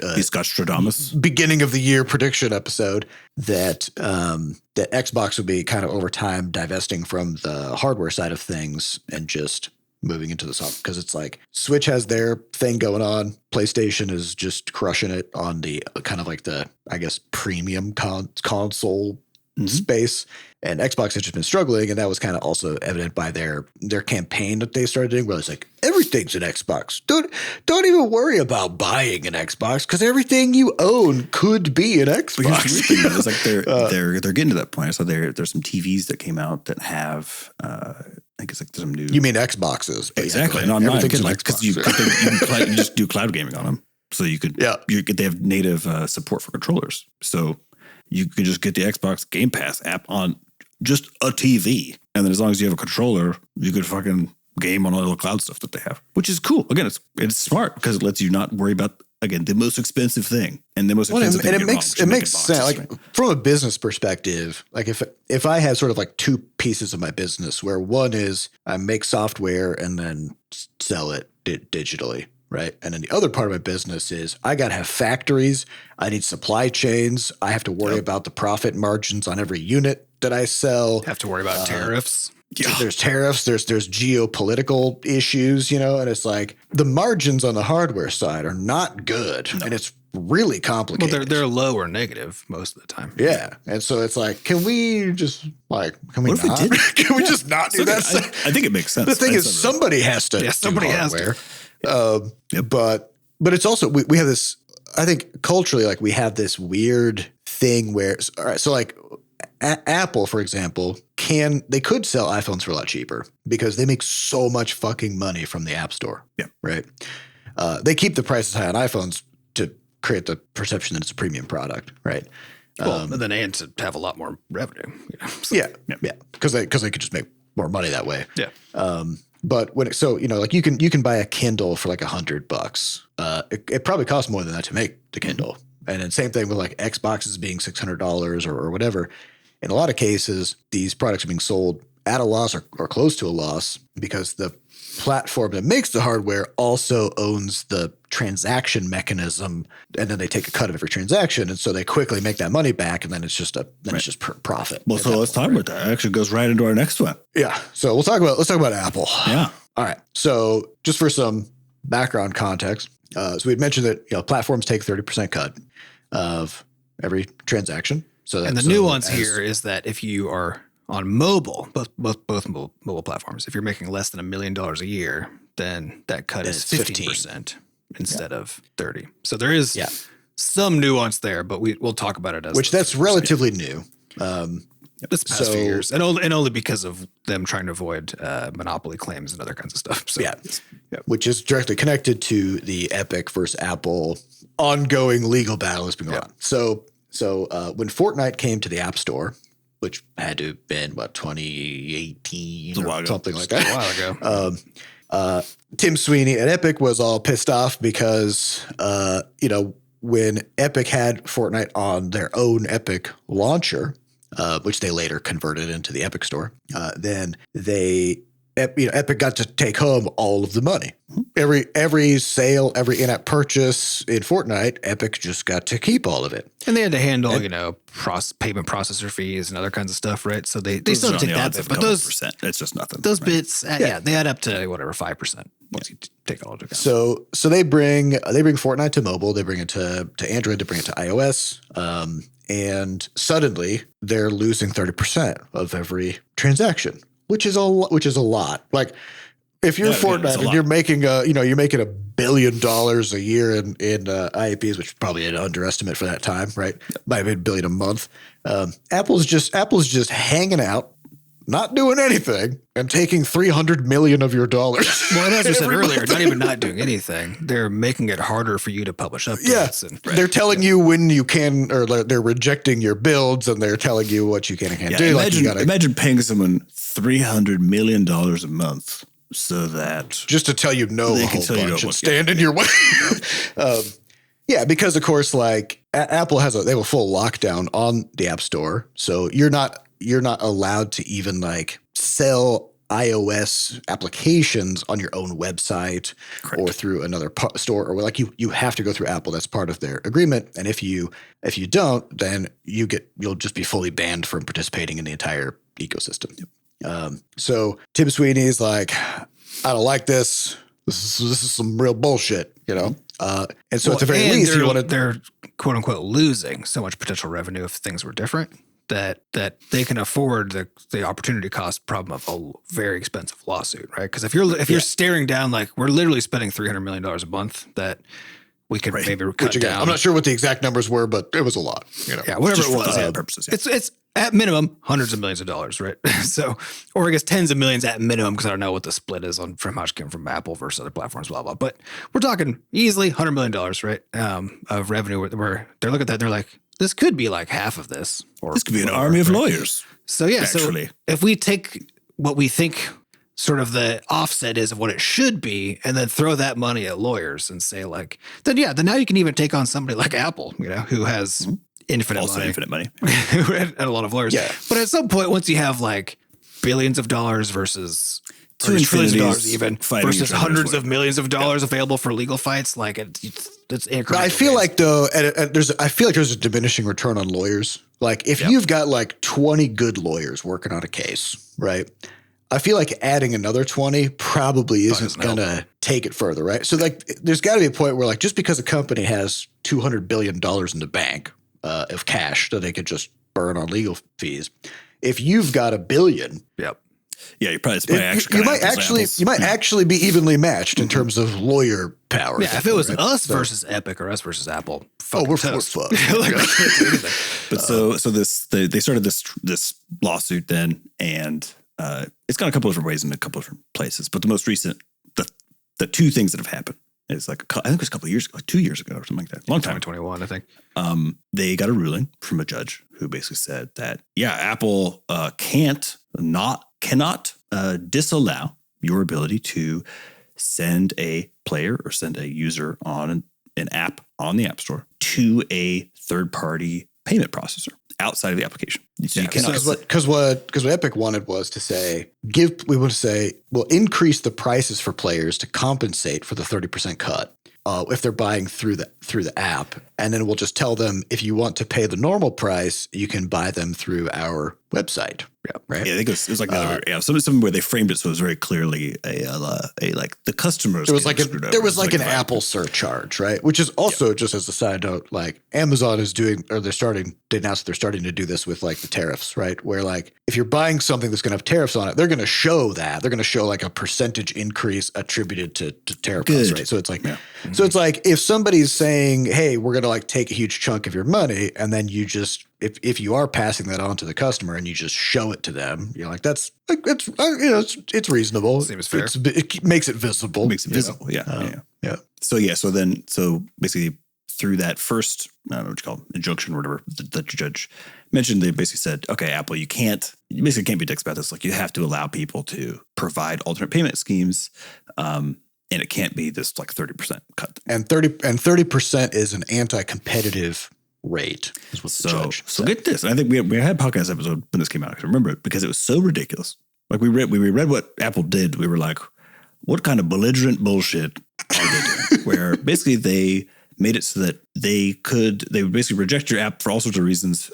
beginning of the year prediction episode that that Xbox would be kind of over time divesting from the hardware side of things and just moving into the software, because it's like Switch has their thing going on. PlayStation is just crushing it on the kind of like the, I guess, premium console space, and Xbox has just been struggling, and that was kind of also evident by their campaign that they started doing, where it's like everything's an Xbox. Don't even worry about buying an Xbox because everything you own could be an Xbox. It's like they're getting to that point. So there's some TVs that came out that have I think it's like some new. You mean Xboxes? Exactly. No, I'm not kidding. Like, because you just do cloud gaming on them, so you could they have native support for controllers, so you can just get the Xbox Game Pass app on just a TV. And then as long as you have a controller, you could fucking game on all the cloud stuff that they have, which is cool. Again, it's smart because it lets you not worry about, again, the most expensive thing. And the most expensive thing. And it makes sense. Like from a business perspective, like if I had sort of like two pieces of my business where one is I make software and then sell it digitally. Right. And then the other part of my business is I got to have factories. I need supply chains. I have to worry about the profit margins on every unit that I sell. Have to worry about tariffs. Yeah. There's tariffs. There's geopolitical issues, and it's like the margins on the hardware side are not good. No. And it's really complicated. Well, they're low or negative most of the time. Yeah. And so it's like, can we just can we just not do that? I think it makes sense. The thing is somebody has to. Yeah, somebody has to. But it's also we have this, I think culturally, like we have this weird thing where, all right, so like Apple, for example, they could sell iPhones for a lot cheaper because they make so much fucking money from the App Store. Yeah. Right. They keep the prices high on iPhones to create the perception that it's a premium product. Right. Well, and then and to have a lot more revenue. So, yeah. Because they could just make more money that way. Yeah. But like you can buy a Kindle for like $100. It probably costs more than that to make the Kindle. And then same thing with like Xboxes being $600 or whatever. In a lot of cases, these products are being sold at a loss or close to a loss because the platform that makes the hardware also owns the transaction mechanism, and then they take a cut of every transaction, and so they quickly make that money back, and then it's just profit. Well, so let's talk about that. It actually goes right into our next one. Yeah. So let's talk about Apple. Yeah. All right. So just for some background context, so we had mentioned that platforms take 30% cut of every transaction. So and the nuance here is that if you are on mobile, both mobile platforms, if you're making less than $1 million a year, then that cut is 15% instead of 30. So there is some nuance there, but we'll talk about it as that's relatively new. This past few years, and only because of them trying to avoid monopoly claims and other kinds of stuff. So, which is directly connected to the Epic versus Apple ongoing legal battle that's been going on. So when Fortnite came to the App Store, which had to have been 2018 or something like that, a while ago. Tim Sweeney at Epic was all pissed off because when Epic had Fortnite on their own Epic launcher, which they later converted into the Epic Store, then Epic got to take home all of the money. Every sale, every in-app purchase in Fortnite, Epic just got to keep all of it. And they had to handle, payment processor fees and other kinds of stuff, right? So they still take that bit, but those percent, it's just nothing. Those bits, they add up to 5% once you take it all into account. So they bring Fortnite to mobile, they bring it to Android, they bring it to iOS, and suddenly they're losing 30% of every transaction. Which is a lot. Like if you're Fortnite and you're making $1 billion a year in IAPs, which is probably an underestimate for that time, right? Might have been $1 billion a month. Apple's just hanging out, not doing anything, and taking $300 million of your dollars. Well, as we said earlier, not doing anything. They're making it harder for you to publish updates. Yeah, they're telling you when you can, or they're rejecting your builds, and they're telling you what you can and can't do. Imagine paying someone $300 million a month so that just to tell you no a whole bunch and stand in your way. Because of course, like Apple they have a full lockdown on the App Store, so you're not allowed to even like sell iOS applications on your own website or through another store, or like you have to go through Apple. That's part of their agreement. And if you don't, then you'll just be fully banned from participating in the entire ecosystem. So Tim Sweeney is like, I don't like this. This is some real bullshit, And so at the very least, they're quote unquote losing so much potential revenue if things were different. That they can afford the opportunity cost problem of a very expensive lawsuit, right? Because if you're staring down, like we're literally spending $300 million a month that we could maybe cut down. I'm not sure what the exact numbers were, but it was a lot. Yeah, whatever it was. Purposes, It's at minimum hundreds of millions of dollars, right? So, or I guess tens of millions at minimum, because I don't know what the split is on from how much came from Apple versus other platforms, blah blah. But we're talking easily $100 million, right, of revenue. Where they're looking at that, and they're like, this could be like half of this. Or this could be an army of lawyers. So so if we take what we think sort of the offset is of what it should be, and then throw that money at lawyers and say like, then now you can even take on somebody like Apple, who has infinite money, who had a lot of lawyers. Yeah. But at some point, once you have like billions of dollars versus trillions of dollars even versus hundreds of millions of dollars available for legal fights, like it's incredible. I feel like though, there's a diminishing return on lawyers. Like if you've got like 20 good lawyers working on a case, right? I feel like adding another 20 probably isn't going to take it further, right? So like there's got to be a point where like just because a company has $200 billion in the bank of cash that they could just burn on legal fees, if you've got $1 billion, Yeah, it's probably actually you might actually be evenly matched in terms of lawyer power. Yeah, if it was us versus Epic or us versus Apple, we're fucked. Like, we can't do anything. But they started this lawsuit then, and it's gone a couple of different ways in a couple of different places. But the most recent, the two things that have happened is I think it was a couple of years ago, like 2 years ago or something like that. Long time. 2021, I think. They got a ruling from a judge who basically said that, Apple cannot disallow your ability to send a player or send a user on an app on the App Store to a third-party payment processor outside of the application. So because what Epic wanted was to say, we'll increase the prices for players to compensate for the 30% cut if they're buying through the app, and then we'll just tell them, if you want to pay the normal price, you can buy them through our website. Yeah, right. Yeah, I think it was like something where they framed it so it was very clearly a like the customers. There was like an Apple surcharge, right? Which is also, just as a side note, like Amazon is doing, or they announced they're starting to do this with like the tariffs, right? Where like if you're buying something that's going to have tariffs on it, they're going to show that. They're going to show like a percentage increase attributed to tariff costs, right? So it's like, so it's like if somebody's saying, hey, we're going to like take a huge chunk of your money, and then you just, if you are passing that on to the customer and you just show it to them, you're like, it's reasonable. Seems fair. It makes it visible. Yeah. So basically through that first, I don't know what you call it, injunction or whatever the judge mentioned, they basically said, okay, Apple, you basically can't be dicks about this. Like, you have to allow people to provide alternate payment schemes. And it can't be this like 30% cut. And 30% is an anti-competitive rate, is what the judge said. So get this. And I think we had a podcast episode when this came out. I can remember it because it was so ridiculous. Like we read what Apple did. We were like, what kind of belligerent bullshit are they doing? Where basically they made it so that they would basically reject your app for all sorts of reasons,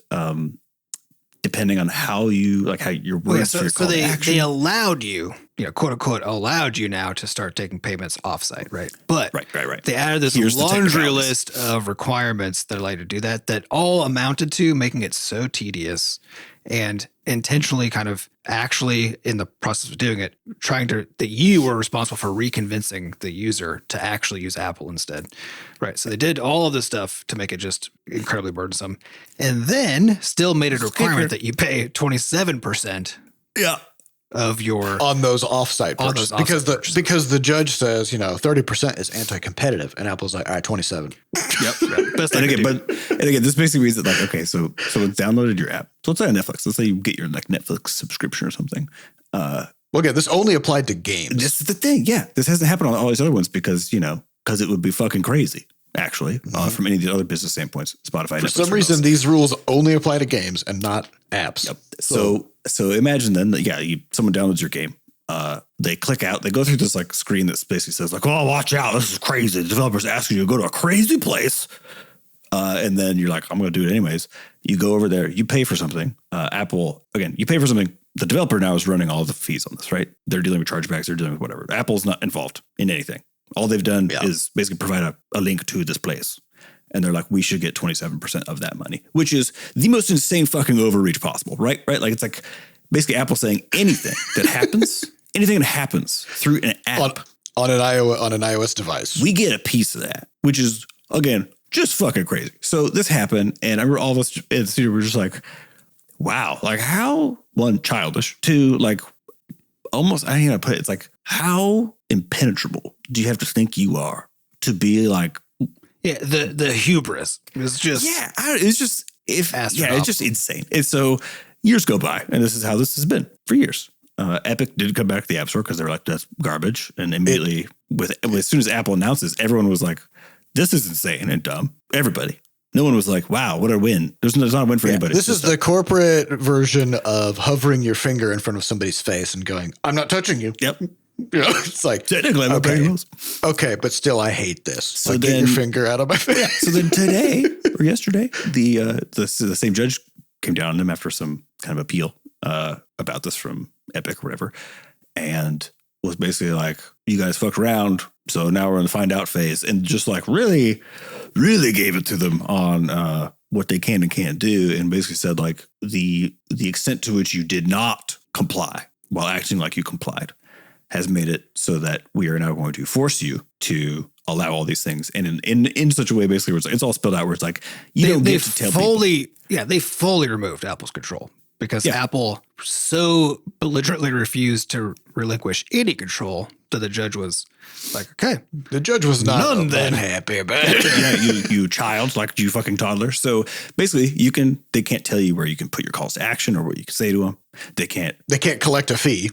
depending on how your words for your call to action. They allowed you, quote unquote, allowed you now to start taking payments offsite, right? But right. They added this laundry list of requirements that allow you to do that all amounted to making it so tedious and intentionally kind of actually in the process of doing it, that you were responsible for reconvincing the user to actually use Apple instead. Right. So they did all of this stuff to make it just incredibly burdensome, and then still made it a requirement that you pay 27%. Yeah. Of your on those offsite purchases, because the judge says 30% is anti-competitive, and Apple's like, all right, 27. Yep. And again, this basically means that like, okay, so it's downloaded your app. So let's say on Netflix. Let's say you get your like Netflix subscription or something. Well, again, this only applied to games. This is the thing. Yeah, this hasn't happened on all these other ones because it would be fucking crazy. Actually, from any of the other business standpoints, Spotify. For some reason, these rules only apply to games and not apps. Yep. So imagine then that someone downloads your game, they click out, they go through this like screen that basically says like, oh, watch out, this is crazy. The developer's asking you to go to a crazy place, and then you're like, I'm going to do it anyways. You go over there, you pay for something. Apple, again, you pay for something. The developer now is running all the fees on this, right? They're dealing with chargebacks. They're dealing with whatever. Apple's not involved in anything. All they've done is basically provide a link to this place. And they're like, we should get 27% of that money, which is the most insane fucking overreach possible, right? Right? Like, it's like basically Apple saying anything that happens through an app on an iOS device, we get a piece of that, which is, again, just fucking crazy. So this happened, and I remember all of us in the studio were just like, wow, like how, one, childish, two, like almost, I don't know how to put it. It's like, how impenetrable do you have to think you are to be like, the hubris is just it's just insane. And so years go by, and this is how this has been for years. Epic did come back to the App Store because they were like, that's garbage, and immediately as soon as Apple announces, everyone was like, this is insane and dumb. Everybody. No one was like, wow, what a win. There's not a win for anybody. This is the corporate version of hovering your finger in front of somebody's face and going, I'm not touching you. Yep. It's like, technically, okay, but still, I hate this. So like, get your finger out of my face. Yeah, so then today or yesterday, the same judge came down on them after some kind of appeal about this from Epic or whatever, and was basically like, you guys fucked around, so now we're in the find out phase, and just like really, really gave it to them on what they can and can't do, and basically said like the extent to which you did not comply while acting like you complied has made it so that we are now going to force you to allow all these things. And in such a way, basically, where it's all spelled out, where it's like, you don't get to tell people. Yeah, they fully removed Apple's control because Apple so belligerently refused to relinquish any control that the judge was like, okay. The judge was not that happy about it. Yeah, you child, like you fucking toddler. So basically, they can't tell you where you can put your calls to action or what you can say to them. They can't collect a fee.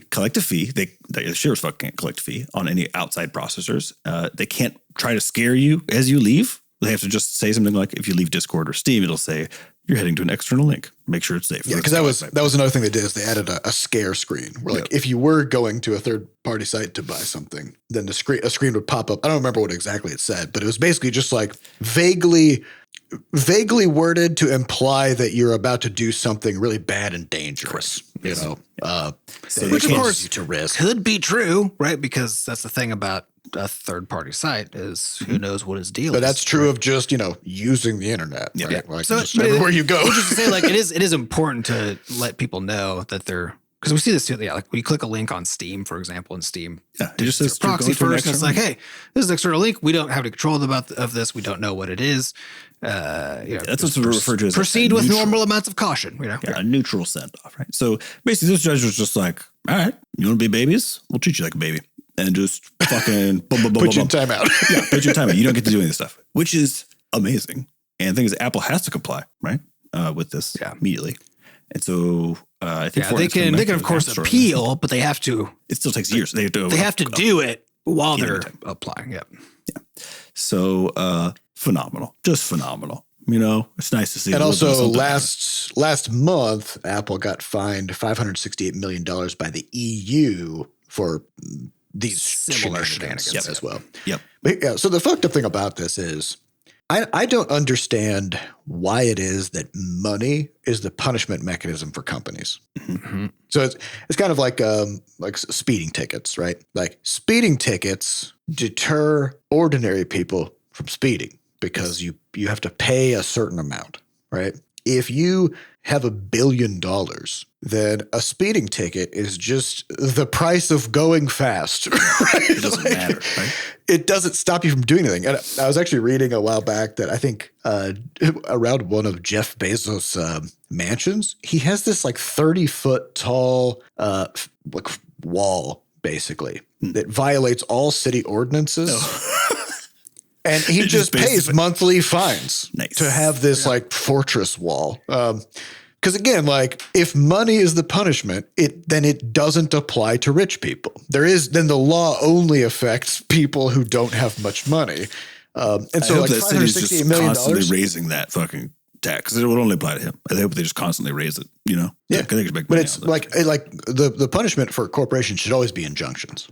They sure as fuck can't collect a fee on any outside processors. They can't try to scare you as you leave. They have to just say something like, if you leave Discord or Steam, it'll say, you're heading to an external link. Make sure it's safe. Yeah, because that was another thing they did is they added a scare screen where like if you were going to a third party site to buy something, then a screen would pop up. I don't remember what exactly it said, but it was basically just like vaguely worded to imply that you're about to do something really bad and dangerous. Yes. You know, so which of course to risk. Could be true, right? Because that's the thing about a third party site is who knows what his deal is. But that's true of just, using the internet. Yeah. Right? Like So, just everywhere you go. Which is to say, like, it is important to let people know that they're, because we see this too. Yeah, like when you click a link on Steam, for example, in Steam, it just says proxy go to an first, and it's external like, hey, this is an external link. We don't have any control of this. We don't know what it is. That's what's referred to as proceed with normal amounts of caution. A neutral send off, right? So basically, this judge was just like, all right, you want to be babies? We'll treat you like a baby. And just fucking put you in timeout. Yeah, put you in timeout. You don't get to do any of this stuff, which is amazing. And the thing is, Apple has to comply, right, with this immediately. And so I think they can of course appeal, but they have to. It still takes years. They have to do it while they're applying. Yeah. So phenomenal, just phenomenal. It's nice to see. And also, last month, Apple got fined $568 million by the EU for these similar shenanigans as well. Yep. But yeah, so the fucked up thing about this is I don't understand why it is that money is the punishment mechanism for companies. Mm-hmm. So it's kind of like speeding tickets, right? Like speeding tickets deter ordinary people from speeding because you have to pay a certain amount, right? If you have $1 billion, then a speeding ticket is just the price of going fast. Right? It doesn't matter, right? It doesn't stop you from doing anything. And I was actually reading a while back that I think around one of Jeff Bezos' mansions, he has this like 30-foot tall like wall, basically, that violates all city ordinances. And he just pays monthly fines to have this like fortress wall. Because again, like if money is the punishment, then it doesn't apply to rich people. Then the law only affects people who don't have much money. And so like $568 million constantly raising that fucking tax, because it would only apply to him. I hope they just constantly raise it. Yeah, but it's like the punishment for a corporation should always be injunctions.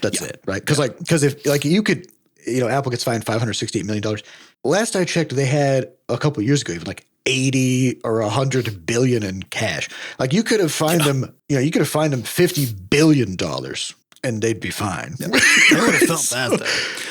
That's it, right? Because if like you could. Apple gets fined $568 million. Last I checked, they had a couple of years ago, even like 80 or 100 billion in cash. Like you could have fined them, you could have fined them $50 billion and they'd be fine. Yeah. They would have felt that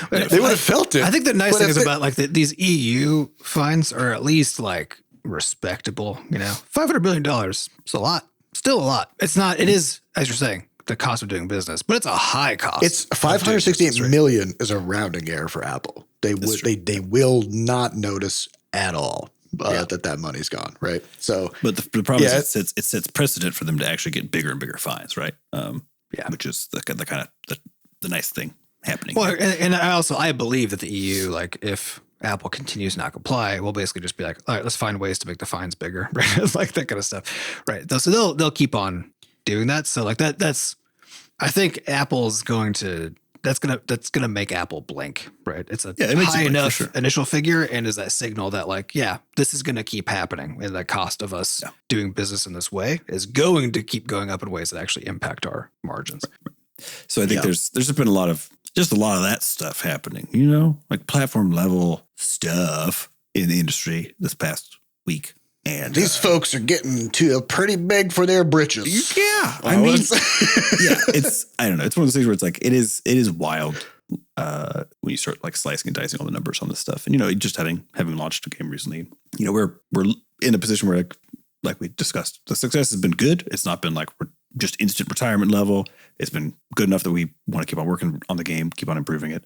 though. They would have felt it. I think the nice thing is about like these EU fines are at least like respectable, $500 billion is a lot, still a lot. It's not, it is, as you're saying, the cost of doing business, but it's a high cost. It's $568 million is a rounding error for Apple. They will not notice at all that money's gone, right? So, but the problem is it sets precedent for them to actually get bigger and bigger fines, right? Which is the kind of the nice thing happening. Well, and I believe that the EU, like if Apple continues to not comply, we'll basically just be like, all right, let's find ways to make the fines bigger, right? Like that kind of stuff, right? So they'll keep on doing that. So like that's. I think Apple's that's gonna make Apple blink, right? It's a high enough initial figure, and is that signal that like, this is gonna keep happening, and the cost of us doing business in this way is going to keep going up in ways that actually impact our margins. Right. So I think there's just been a lot of that stuff happening, like platform level stuff in the industry this past week. And these folks are getting pretty big for their britches. Yeah. I mean, I don't know. It's one of those things where it's like, it is wild when you start like slicing and dicing all the numbers on this stuff. And, just having launched a game recently, we're in a position where like we discussed, the success has been good. It's not been like we're just instant retirement level. It's been good enough that we want to keep on working on the game, keep on improving it,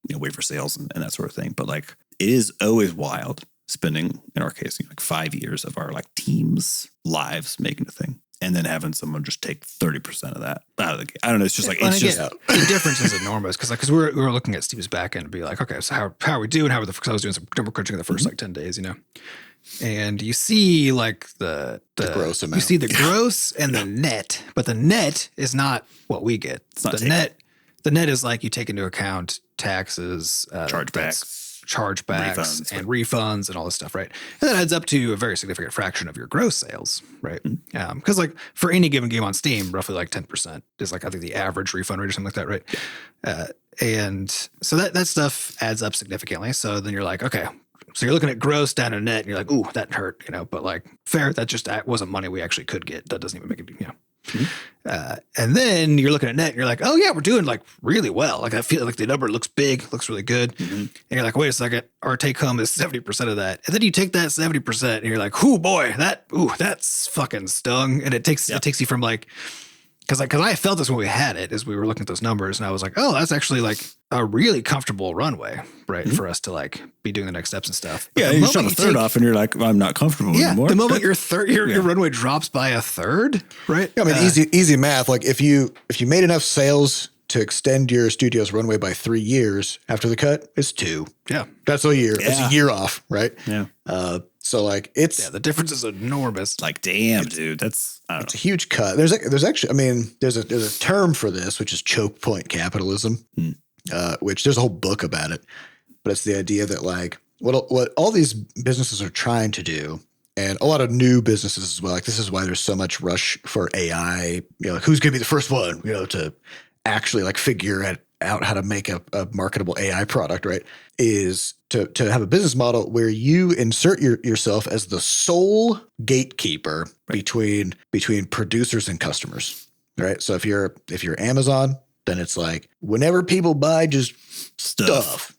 wait for sales and that sort of thing. But like, it is always wild spending, in our case, like 5 years of our like team's lives making a thing. And then having someone just take 30% of that out of the game. I don't know. It's just like, it's just the difference is enormous. Cause we were looking at Steve's back end and be like, okay, so how are we doing? Cause I was doing some number crunching the first like 10 days, and you see like the gross amount. You see the gross and the net, but the net is not what we get. It's not the net is like you take into account taxes, chargebacks, and refunds and all this stuff, right? And that adds up to a very significant fraction of your gross sales, right? Because like for any given game on Steam, roughly like 10% is like I think the average refund rate or something like that, right? And so that stuff adds up significantly. So then you're like, okay, so you're looking at gross down to net, and you're like, ooh, that hurt, but like fair, that wasn't money we actually could get. That doesn't even make it, and then you're looking at net and you're like, oh yeah, we're doing like really well. Like I feel like the number looks big, looks really good. And you're like, wait a second, our take home is 70% of that. And then you take that 70% and you're like, oh boy, that's fucking stung. And it takes you from like, cause I felt this when we had it as we were looking at those numbers, and I was like, oh, that's actually like a really comfortable runway, right? For us to like be doing the next steps and stuff. But you shut a third off and you're like, well, I'm not comfortable anymore. The moment your runway drops by a third, right? Yeah, I mean, easy math. Like if you made enough sales to extend your studio's runway by 3 years after the cut, it's 2. Yeah. That's a year. Yeah. That's a year off, right? Yeah. So like the difference is enormous. Like, damn, dude, it's a huge cut. There's actually, I mean, there's a term for this, which is chokepoint capitalism, which there's a whole book about it. But it's the idea that like what all these businesses are trying to do, and a lot of new businesses as well. Like this is why there's so much rush for AI. Like who's going to be the first one, to actually like figure out how to make a marketable AI product, right? Is to have a business model where you insert yourself as the sole gatekeeper between producers and customers, right? So if you're Amazon, then it's like whenever people buy just stuff,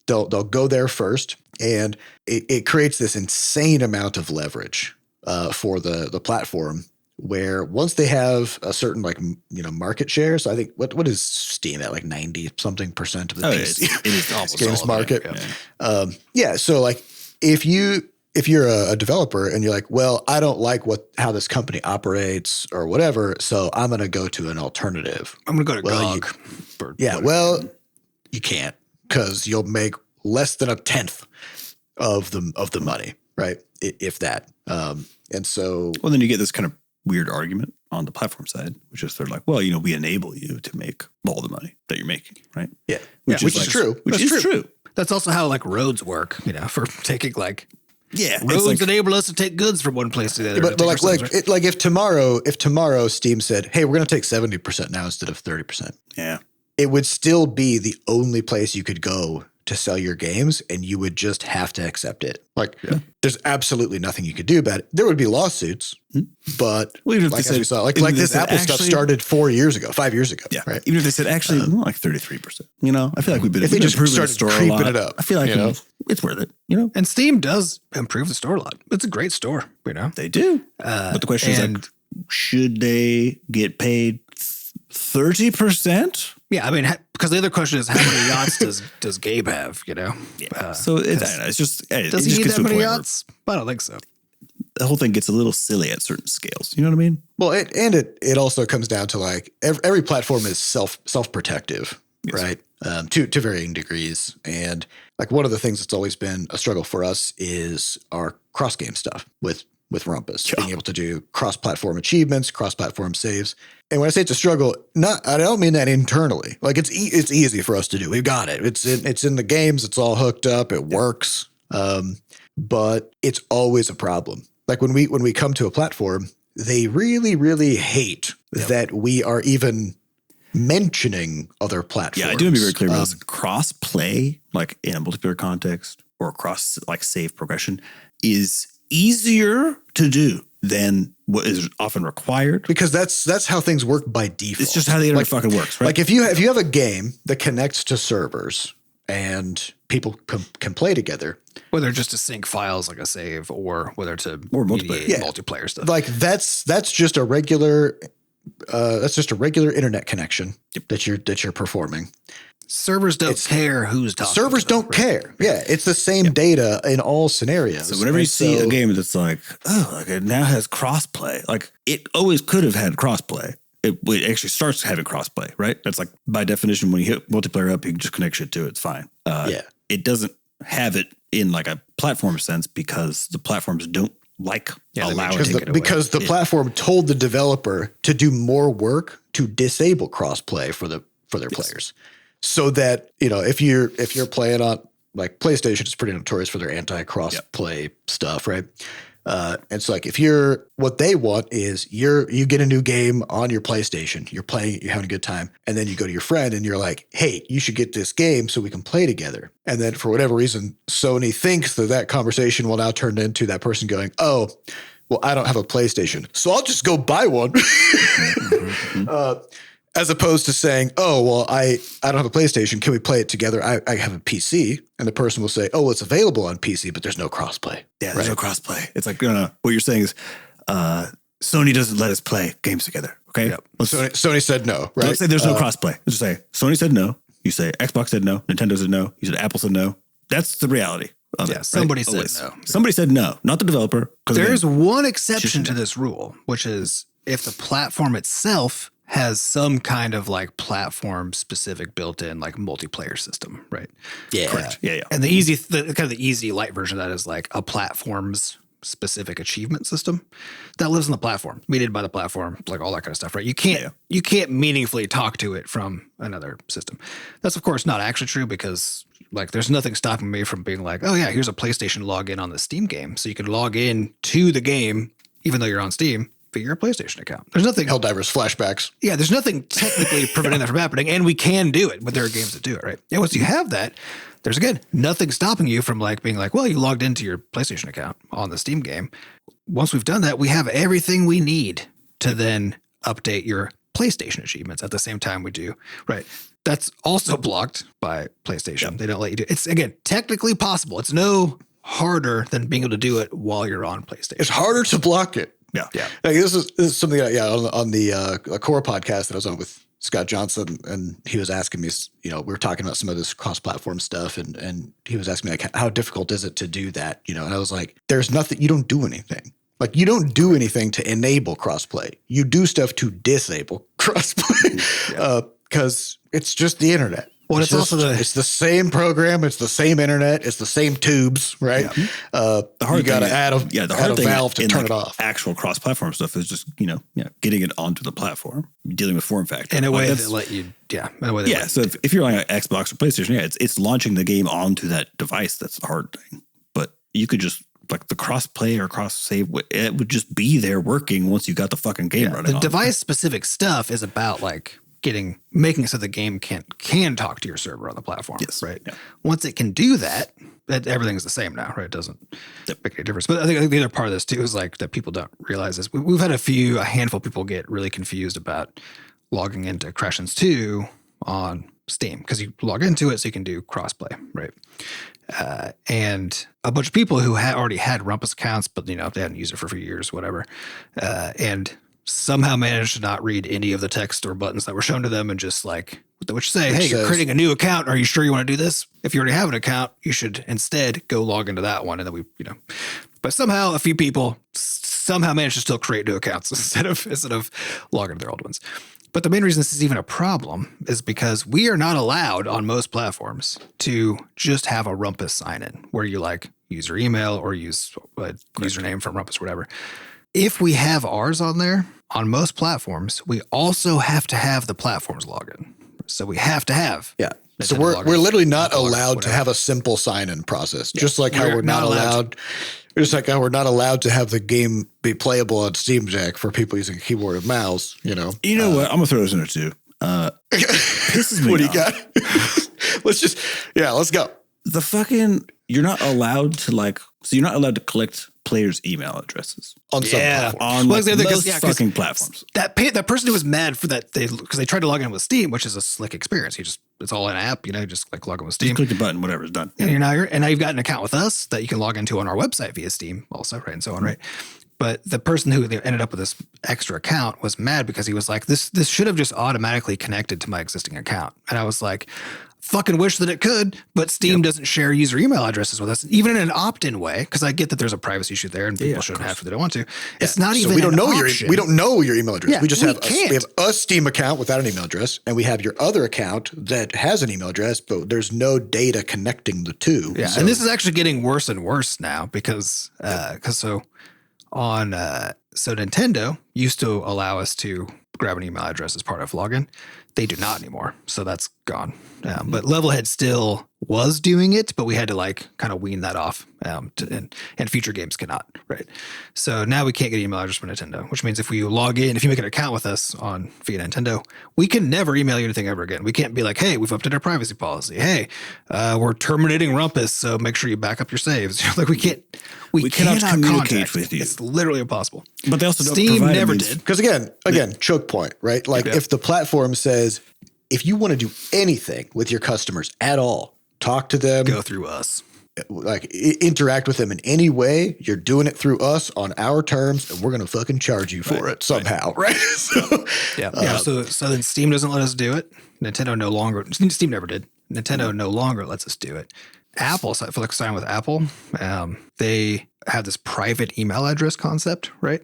they'll go there first, and it creates this insane amount of leverage for the platform. Where once they have a certain market share, so I think what is Steam at, like 90-something% of the PC it is almost games market. So like if you're a developer and you're like, well, I don't like how this company operates or whatever, so I'm going to go to an alternative. I'm going to go to GOG. You can't, because you'll make less than 1/10 of the money, right? If that. And so, well, then you get this kind of weird argument on the platform side, which is they're like, well, we enable you to make all the money that you're making, right? Yeah. Which is true. Which is true. That's also how like roads work, for taking like, roads like, enable us to take goods from one place to the other. But like if tomorrow Steam said, hey, we're going to take 70% now instead of 30%. Yeah. It would still be the only place you could go to sell your games, and you would just have to accept it. Like, there's absolutely nothing you could do about it. There would be lawsuits, but even if like, they said, we saw, like this Apple stuff started 5 years ago, right? Even if they said actually like 33%, I feel like we've been if they just improving started the store creeping a lot. it up. I feel like it's worth it, And Steam does improve the store a lot. It's a great store, They do. But the question is like, should they get paid 30%? Yeah, I mean, because the other question is, how many yachts does Gabe have? Yeah. So it's just does he need that many yachts? I don't think so. The whole thing gets a little silly at certain scales. You know what I mean? Well, it also comes down to like every platform is self-protective, right? To varying degrees, and like one of the things that's always been a struggle for us is our cross game stuff with Rumpus, being able to do cross-platform achievements, cross-platform saves. And when I say it's a struggle, I don't mean that internally. Like it's easy for us to do. We've got it. It's in the games. It's all hooked up. It works. But it's always a problem. Like when we come to a platform, they really, really hate that we are even mentioning other platforms. Yeah, I do want to be very clear about this. Cross-play, like in a multiplayer context or cross like save progression, is easier to do than what is often required, because that's how things work by default. It's just how the internet fucking works, right? Like if you have a game that connects to servers and people can play together. Whether just to sync files like a save or whether to multiplayer. Multiplayer stuff. Like that's just a regular internet connection that you're performing. Servers don't care who's talking. Servers don't care. Yeah, it's the same data in all scenarios. So whenever you see a game that's like, oh, like it now has crossplay, like it always could have had crossplay. It actually starts having crossplay, right? That's like by definition, when you hit multiplayer up, you can just connect shit to it. It's fine. It doesn't have it in like a platform sense because the platforms don't allow it because the platform told the developer to do more work to disable crossplay for their players. So that, if you're playing on like PlayStation, it's pretty notorious for their anti-cross play stuff, right? And so like what they want is you get a new game on your PlayStation, you're playing, you're having a good time, and then you go to your friend and you're like, hey, you should get this game so we can play together. And then for whatever reason, Sony thinks that conversation will now turn into that person going, oh, well, I don't have a PlayStation, so I'll just go buy one. As opposed to saying, oh, well, I don't have a PlayStation. Can we play it together? I have a PC. And the person will say, oh, well, it's available on PC, but there's no crossplay. Yeah, there's no crossplay. It's like, what you're saying is Sony doesn't let us play games together. Okay. Yep. Sony said no, right? Let's say there's no crossplay. Let's just say Sony said no. You say Xbox said no. Nintendo said no. You said Apple said no. That's the reality. Somebody said no. Somebody said no, not the developer. There's one exception to this rule, which is if the platform itself has some kind of like platform specific built-in like multiplayer system, right? Yeah. Correct. Yeah. And the easy light version of that is like a platform's specific achievement system that lives on the platform, meted by the platform, like all that kind of stuff, right? You can't meaningfully talk to it from another system. That's of course not actually true because like there's nothing stopping me from being like, oh yeah, here's a PlayStation login on the Steam game. So you can log in to the game even though you're on Steam via your PlayStation account. There's nothing Helldivers flashbacks. Yeah, there's nothing technically preventing that from happening, and we can do it, but there are games that do it, right? And once you have that, there's again nothing stopping you from like being like, well, you logged into your PlayStation account on the Steam game. Once we've done that, we have everything we need to then update your PlayStation achievements at the same time we do, right? That's also blocked by PlayStation. Yep. They don't let you do it. It's again technically possible. It's no harder than being able to do it while you're on PlayStation. It's harder to block it. Yeah. Like this is something on the core podcast that I was on with Scott Johnson, and he was asking me, we were talking about some of this cross-platform stuff, and he was asking me like, how difficult is it to do that? And I was like, there's nothing, you don't do anything. Like you don't do anything to enable crossplay. You do stuff to disable crossplay because it's just the internet. Well, it's also it's the same program. It's the same internet. It's the same tubes, right? Yeah. The hard thing add a valve to turn it off. Actual cross-platform stuff is just getting it onto the platform, dealing with form factor in a way that let you. So if you're on an Xbox or PlayStation, it's launching the game onto that device. That's the hard thing. But you could just like the cross-play or cross-save. It would just be there working once you got the fucking game running. The device-specific stuff is about like making it so the game can talk to your server on the platform, right? Yeah. Once it can do that, everything's the same now, right? It doesn't make any difference. But I think the other part of this too is like that people don't realize is we've had a handful of people get really confused about logging into Crashlands 2 on Steam because you log into it so you can do crossplay, right? And a bunch of people who already had Rumpus accounts, but they hadn't used it for a few years, whatever, and somehow managed to not read any of the text or buttons that were shown to them and just like, which say, hey, you're creating a new account. Are you sure you want to do this? If you already have an account, you should instead go log into that one. And then but somehow a few people managed to still create new accounts instead of logging into their old ones. But the main reason this is even a problem is because we are not allowed on most platforms to just have a Rumpus sign in where you like use your email or use a username from Rumpus or whatever. If we have ours on there, on most platforms, we also have to have the platform's login. So we have to have. Yeah. So we're literally not allowed to have a simple sign-in process. Yeah. Just like how we're not allowed. Just like how we're not allowed to have the game be playable on Steam Deck for people using a keyboard and mouse. You know what? I'm gonna throw this in there too. Pisses me what do you got? Let's go. You're not allowed to you're not allowed to collect players' email addresses on some platforms. On most fucking platforms. That person who was mad for that, because they tried to log in with Steam, which is a slick experience. It's all in app, just like log in with Steam. Just click the button, whatever's done. And now you've got an account with us that you can log into on our website via Steam also, right? And so on, right? But the person who ended up with this extra account was mad because he was like, this should have just automatically connected to my existing account. And I was like, fucking wish that it could, but Steam doesn't share user email addresses with us, even in an opt-in way, because I get that there's a privacy issue there and people shouldn't have if they don't want to. It's not even we don't know your email address. Yeah, we just have a Steam account without an email address, and we have your other account that has an email address, but there's no data connecting the two. Yeah, and this is actually getting worse and worse now because Nintendo used to allow us to grab an email address as part of login. They do not anymore. So that's gone. But Levelhead still was doing it, but we had to kind of wean that off. And future games cannot, right? So now we can't get an email address from Nintendo, which means if we log in, if you make an account with us on via Nintendo, we can never email you anything ever again. We can't be like, hey, we've updated our privacy policy. Hey, we're terminating Rumpus, so make sure you back up your saves. We cannot communicate with you. It's literally impossible. But they also don't Steam provide never did. Because again, choke point, right? If the platform says, if you want to do anything with your customers at all, talk to them, go through us, interact with them in any way, you're doing it through us on our terms, and we're going to fucking charge you for it somehow, right? So then Steam doesn't let us do it. Steam never did. Nintendo no longer lets us do it. Apple, if I sign with Apple, they have this private email address concept, right?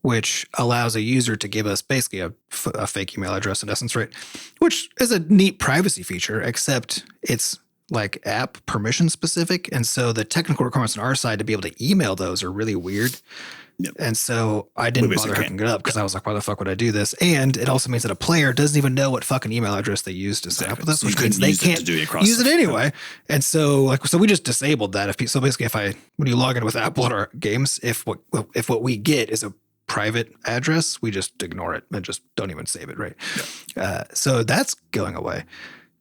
Which allows a user to give us basically a fake email address in essence, right? Which is a neat privacy feature, except it's app permission specific. And so the technical requirements on our side to be able to email those are really weird. Yep. And so I didn't bother hooking it up because I was like, why the fuck would I do this? And it also means that a player doesn't even know what fucking email address they use to sign up with us, which means they can't use it anyway. And so so we just disabled that. So basically when you log in with Apple on our games, if what we get is a private address, we just ignore it and just don't even save it, right? Yeah. So that's going away.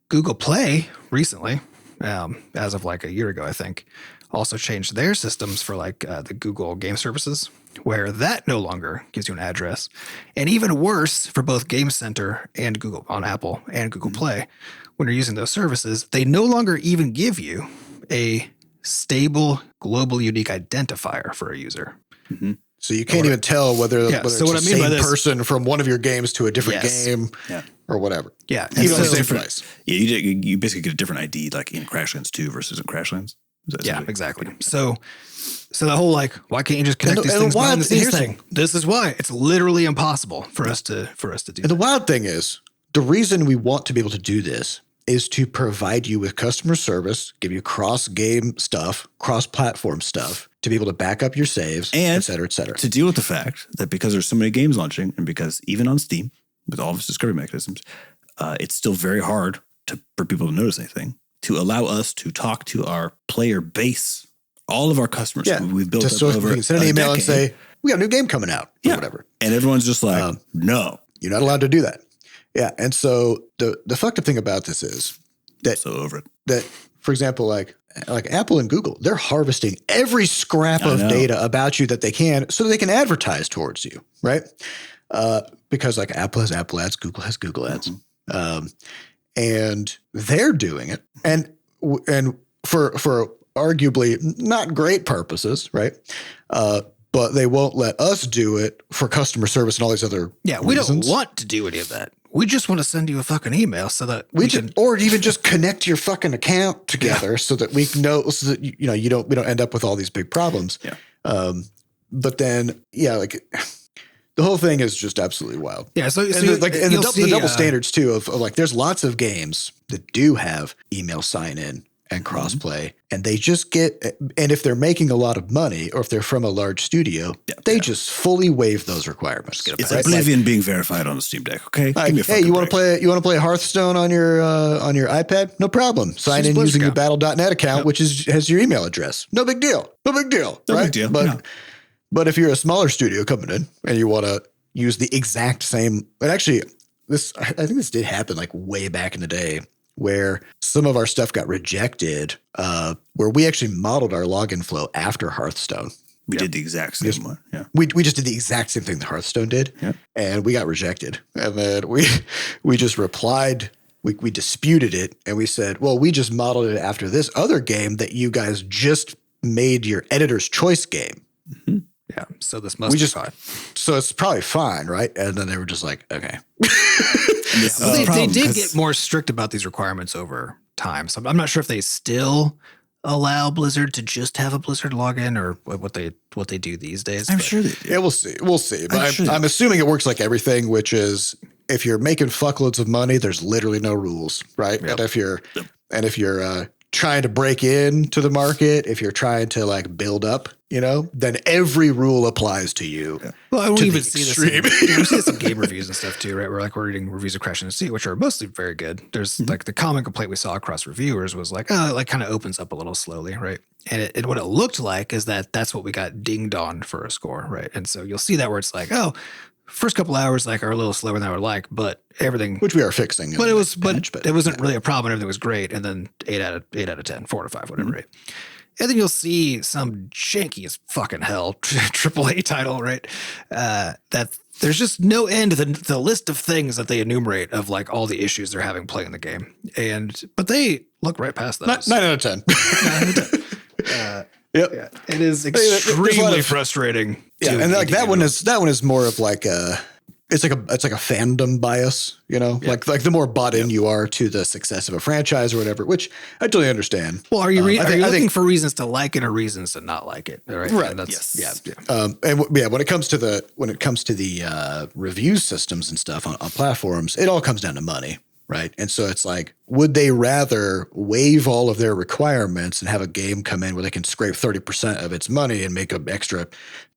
Google Play recently, as of a year ago, I think, also changed their systems for the Google Game Services, where that no longer gives you an address. And even worse for both Game Center and Google on Apple and Google Play, when you're using those services, they no longer even give you a stable global unique identifier for a user. Mm-hmm. So you can't even tell whether it's the same person from one of your games to a different game or whatever. Yeah. Even on the same device. Yeah, you basically get a different ID in Crashlands 2 versus in Crashlands. Yeah, exactly. So the whole why can't you just connect these things behind the scenes thing? This is why it's literally impossible for us to do that. The wild thing is, the reason we want to be able to do this is to provide you with customer service, give you cross-game stuff, cross-platform stuff, to be able to back up your saves, and et cetera, et cetera. To deal with the fact that because there's so many games launching, and because even on Steam, with all of its discovery mechanisms, it's still very hard for people to notice anything, to allow us to talk to our player base, all of our customers who we've built up over we can send an email and say, we got a new game coming out, or whatever. And everyone's just like, no. You're not allowed to do that. Yeah, and so the fucked up thing about this is that so over it. That, for example, like Apple and Google, they're harvesting every scrap of data about you that they can, so they can advertise towards you, right? Because Apple has Apple ads, Google has Google ads, and they're doing it, and for arguably not great purposes, right? But they won't let us do it for customer service and all these other we don't want to do any of that. We just want to send you a fucking email so that or even just connect your fucking account together so that we know, so that we don't end up with all these big problems. Yeah. But then the whole thing is just absolutely wild. Yeah. So the double standards too of there's lots of games that do have email sign in and crossplay, and they just and if they're making a lot of money or if they're from a large studio, they just fully waive those requirements. It's Oblivion being verified on the Steam Deck. Okay, hey, you want to play Hearthstone on your iPad? No problem. Sign in using your Battle.net account, which has your email address. No big deal. No big deal. But if you're a smaller studio coming in and you want to use the exact same, and actually, I think this did happen way back in the day, where some of our stuff got rejected, where we actually modeled our login flow after Hearthstone. We did the exact same one. Yeah. We just did the exact same thing that Hearthstone did, and we got rejected. And then we just replied, we disputed it, and we said, well, we just modeled it after this other game that you guys just made your editor's choice game. Mm-hmm. Yeah, so this must be fine. So it's probably fine, right? And then they were just like, okay. They did get more strict about these requirements over time. So I'm not sure if they still allow Blizzard to just have a Blizzard login or what they do these days. I'm sure they do. Yeah, we'll see. We'll see. But I'm assuming it works like everything, which is if you're making fuckloads of money, there's literally no rules, right? Yep. And if you're trying to break into the market, if you're trying to like build up, then every rule applies to you. Yeah. Well, I won't even see this. We see this in game reviews and stuff too, right? We're reading reviews of Crashlands, which are mostly very good. There's like the common complaint we saw across reviewers was like, oh, it like kind of opens up a little slowly, right? And what it looked like is that's what we got dinged on for a score, right? And so you'll see that where it's like, oh, first couple hours like are a little slower than I would like, but everything, which we are fixing. But it wasn't really a problem. Everything was great, and then 8 out of 10, 4 out of 5, whatever, right? And then you'll see some janky as fucking hell AAA title, right? That there's just no end to the list of things that they enumerate of like all the issues they're having playing the game, but they look right past those. 9 out of 10. 9 out of 10. Yep. Yeah, it is extremely frustrating. Yeah, and like that one is more of like it's like a fandom bias, like the more bought in you are to the success of a franchise or whatever, which I totally understand. Well, are you looking for reasons to like it or reasons to not like it? Right. Right. When it comes to the review systems and stuff on platforms, it all comes down to money. Right. And so it's like, would they rather waive all of their requirements and have a game come in where they can scrape 30% of its money and make an extra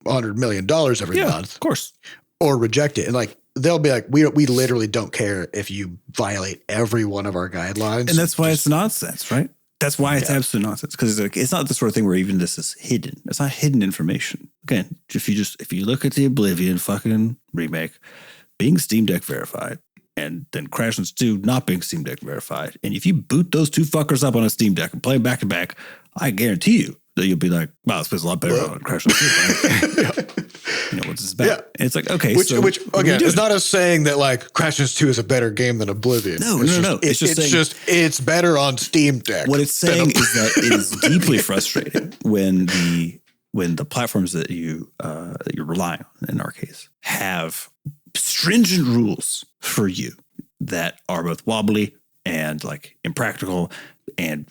$100 million every month? Of course. Or reject it. And like, they'll be like, we literally don't care if you violate every one of our guidelines. And that's why it's nonsense, right? That's why it's absolute nonsense. Because it's not the sort of thing where even this is hidden. It's not hidden information. Again, if you look at the Oblivion fucking remake being Steam Deck verified, and then Crashlands 2 not being Steam Deck verified. And if you boot those two fuckers up on a Steam Deck and play them back to back, I guarantee you that you'll be like, wow, this plays a lot better on Crashlands 2. Right? What's this about? Yeah. And it's like, okay. Which again, it's not us saying that like Crashlands 2 is a better game than Oblivion. No. It's better on Steam Deck. What it's saying is that it is deeply frustrating when the platforms that you're relying on, in our case, have stringent rules for you that are both wobbly and like impractical and,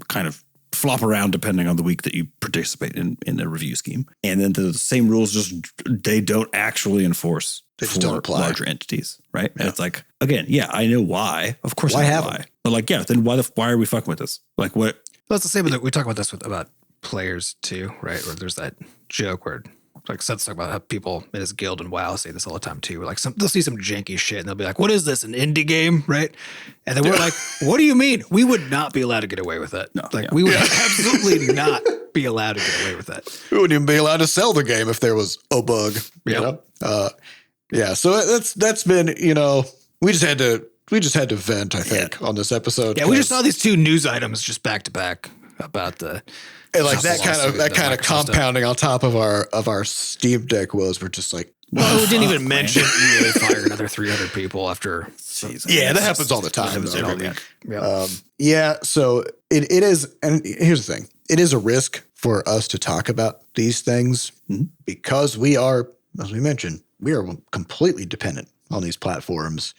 kind of flop around depending on the week that you participate in the review scheme. And then the same rules they don't actually enforce for larger entities, right? Yeah. And it's like, again, I know why. Of course I know why. But like, then why are we fucking with this? Like what? Well, it's the same, but we talk about this about players too, right? Where there's that joke where like Seth's talking about how people in his guild and WoW say this all the time too. Like they'll see some janky shit and they'll be like, what is this, an indie game, right? And then we're like, what do you mean? We would not be allowed to get away with that. No, we would absolutely not be allowed to get away with that. We wouldn't even be allowed to sell the game if there was a bug. So that's been, we just had to vent, I think, on this episode. Yeah, we just saw these two news items just back to back about the and like that kind of compounding on top of our Steam Deck woes. We're just like, well, we didn't even mention EA fired another 300 people after. That happens all the time. So it is, and here's the thing: it is a risk for us to talk about these things because we are, as we mentioned, we are completely dependent on these platforms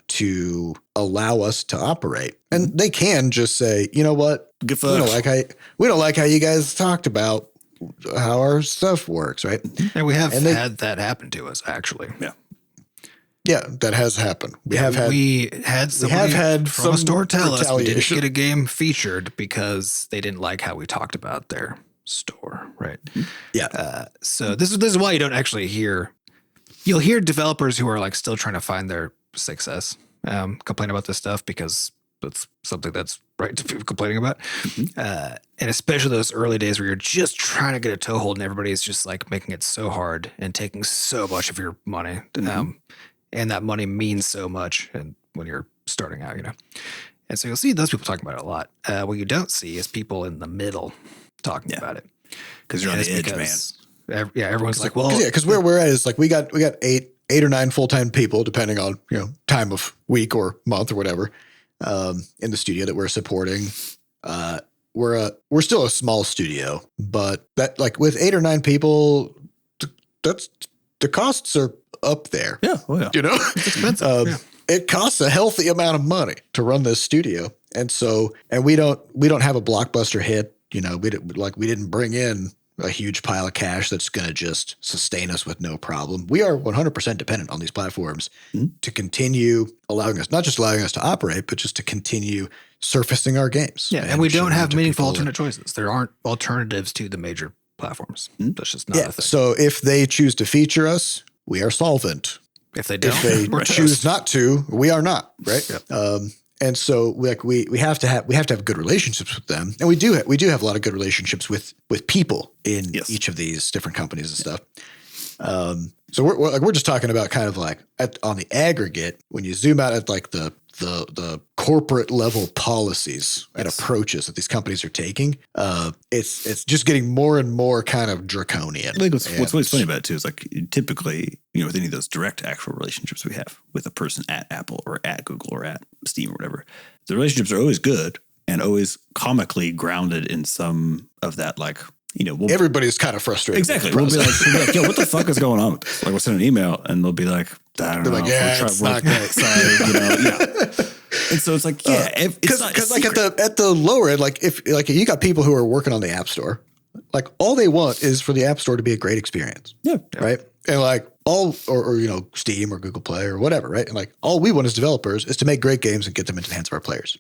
to allow us to operate. And they can just say, you know what? We don't like how you guys talked about how our stuff works, right? And we have had that happen to us, actually. Yeah. Yeah, that has happened. We have had from a store tell us we didn't get a game featured because they didn't like how we talked about their store, right? Yeah. So this is why you don't actually hear. You'll hear developers who are like still trying to find their success complain about this stuff because that's something that's right to be complaining about. And especially those early days where you're just trying to get a toehold and everybody's just like making it so hard and taking so much of your money. And that money means so much and when you're starting out, And so you'll see those people talking about it a lot. What you don't see is people in the middle talking about it. Because you're on the edge, man. Everyone's like, well, because where we're at is like we got eight or nine full-time people, depending on time of week or month or whatever, in the studio that we're supporting. We're still a small studio, but that like with 8 or 9 people, that's the costs are up there. Yeah, it's expensive. It costs a healthy amount of money to run this studio, and we don't have a blockbuster hit. We didn't bring in a huge pile of cash that's going to just sustain us with no problem. We are 100% dependent on these platforms to continue not just allowing us to operate, but just to continue surfacing our games. Yeah, and we don't have meaningful alternate choices. There aren't alternatives to the major platforms. That's just not a thing. So if they choose to feature us, we are solvent. If they don't, if they choose not to, we are not, right? Yep. And so we have to have good relationships with them, and we do have a lot of good relationships with people in each of these different companies and stuff. So we're just talking about kind of like on the aggregate when you zoom out at like the corporate level policies and approaches that these companies are taking. It's just getting more and more kind of draconian. I think what's always funny about it too is like typically, with any of those direct actual relationships we have with a person at Apple or at Google or at Steam or whatever, the relationships are always good and always comically grounded in some of that, like, everybody's kind of frustrated. Exactly. We'll be like, yo, what the fuck is going on with this? Like, we'll send an email and they'll be like, I don't know. Like, it's not great. Sorry, And so it's like, because like at the lower end, like if you got people who are working on the App Store, like all they want is for the App Store to be a great experience. Yeah. Right. And like or Steam or Google Play or whatever. Right. And like all we want as developers is to make great games and get them into the hands of our players.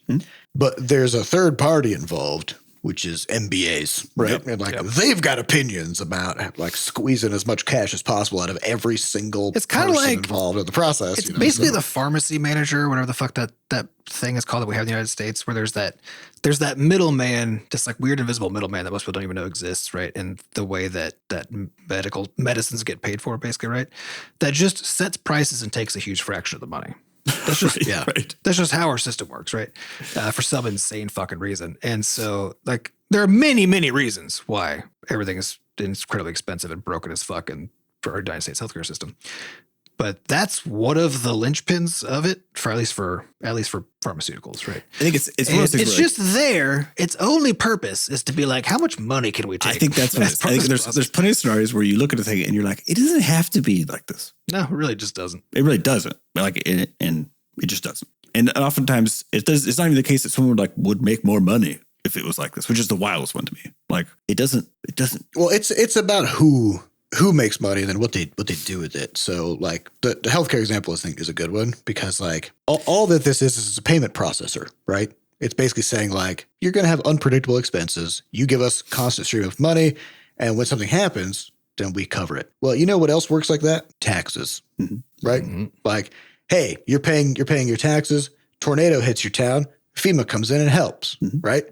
But there's a third party involved, which is MBAs, right? Yep. And like they've got opinions about like squeezing as much cash as possible out of every single person involved in the process. It's basically the pharmacy manager, whatever the fuck that thing is called that we have in the United States, where there's that middleman, this like weird invisible middleman that most people don't even know exists, right? And the way that medicines get paid for, basically, right? That just sets prices and takes a huge fraction of the money. That's just That's just how our system works, right? For some insane fucking reason. And so, like, there are many, many reasons why everything is incredibly expensive and broken as fuck for our United States healthcare system. But that's one of the linchpins of it, at least for pharmaceuticals, right? I think it's just there. Its only purpose is to be like, how much money can we take? I think that's what it is. I think there's plenty of scenarios where you look at a thing and you're like, it doesn't have to be like this. No, it really just doesn't. It really doesn't. And it just doesn't. And oftentimes it does. It's not even the case that someone would make more money if it was like this, which is the wildest one to me. Like it doesn't. Well, it's about who makes money and then what they do with it. So like the healthcare example I think is a good one because like all that this is a payment processor, right? It's basically saying like, you're going to have unpredictable expenses. You give us constant stream of money. And when something happens, then we cover it. Well, you know what else works like that? Taxes, right? Mm-hmm. Like, hey, you're paying your taxes. Tornado hits your town. FEMA comes in and helps, right?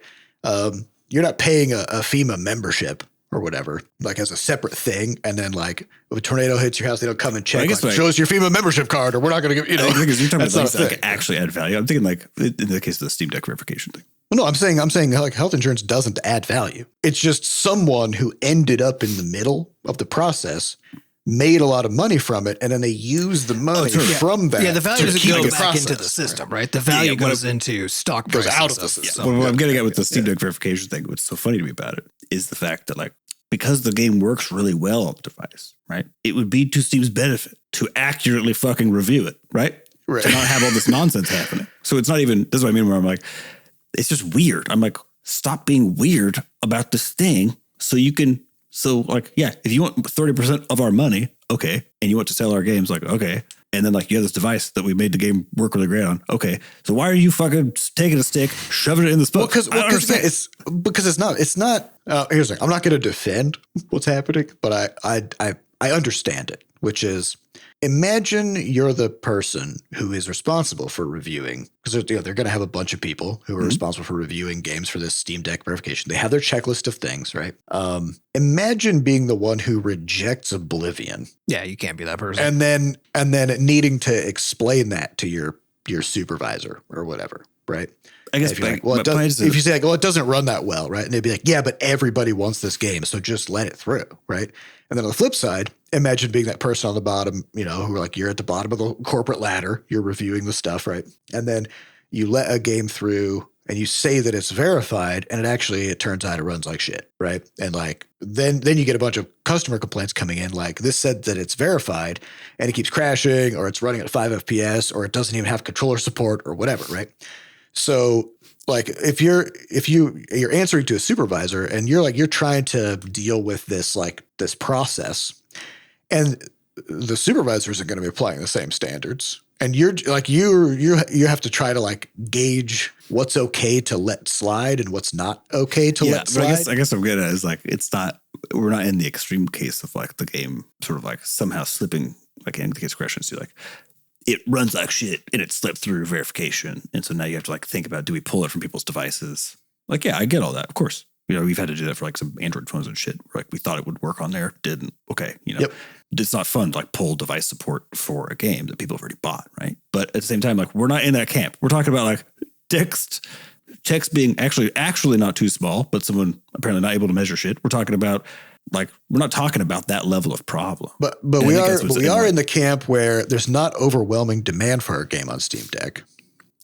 You're not paying a FEMA membership or whatever, like as a separate thing. And then like if a tornado hits your house, they don't come and check, show us your FEMA membership card or we're not going to give, I think you're talking about like actually add value. I'm thinking like in the case of the Steam Deck verification thing. Well, no, I'm saying like health insurance doesn't add value. It's just someone who ended up in the middle of the process made a lot of money from it, and then they use the money from that. Yeah, the value doesn't go back into the system, right? The value goes into stock prices. Goes out of the system. What I'm getting at with the Steam Deck verification thing, what's so funny to me about it is the fact that like, because the game works really well on the device, right? It would be to Steam's benefit to accurately fucking review it, right? To not have all this nonsense happening. So it's not even, this is what I mean where I'm like, it's just weird. I'm like, stop being weird about this thing so you can, if you want 30% of our money, okay, and you want to sell our games, like, okay, and then like you have this device that we made the game work really great on, okay, so why are you fucking taking a stick, shoving it in the spoke? Because it's not. Here's the thing. I'm not going to defend what's happening, but I understand it, which is imagine you're the person who is responsible for reviewing, because they're going to have a bunch of people who are responsible for reviewing games for this Steam Deck verification. They have their checklist of things, right? Imagine being the one who rejects Oblivion. Yeah, you can't be that person. And then needing to explain that to your supervisor or whatever. right? I guess if you say like, well, it doesn't run that well, right? And they'd be like, yeah, but everybody wants this game, so just let it through, right? And then on the flip side, imagine being that person on the bottom, who are like, you're at the bottom of the corporate ladder, you're reviewing the stuff, right? And then you let a game through and you say that it's verified, and it turns out it runs like shit, right? And like then you get a bunch of customer complaints coming in, like this said that it's verified and it keeps crashing, or it's running at 5 FPS, or it doesn't even have controller support or whatever, right? So like if you're answering to a supervisor and you're trying to deal with this process, and the supervisors are going to be applying the same standards, and you have to try to like gauge what's okay to let slide and what's not okay to let slide. I guess I'm good at it is like we're not in the extreme case of like the game sort of like somehow slipping, like in the case of Crashlands, like it runs like shit and it slipped through verification. And so now you have to like think about, do we pull it from people's devices? Like, yeah, I get all that. Of course. We've had to do that for like some Android phones and shit. Like we thought it would work on there. Didn't. Okay. Yep. It's not fun to like pull device support for a game that people have already bought. Right. But at the same time, like we're not in that camp. We're talking about like text being actually not too small, but someone apparently not able to measure shit. We're talking about like, we're not talking about that level of problem. But we are in the camp where there's not overwhelming demand for our game on Steam Deck.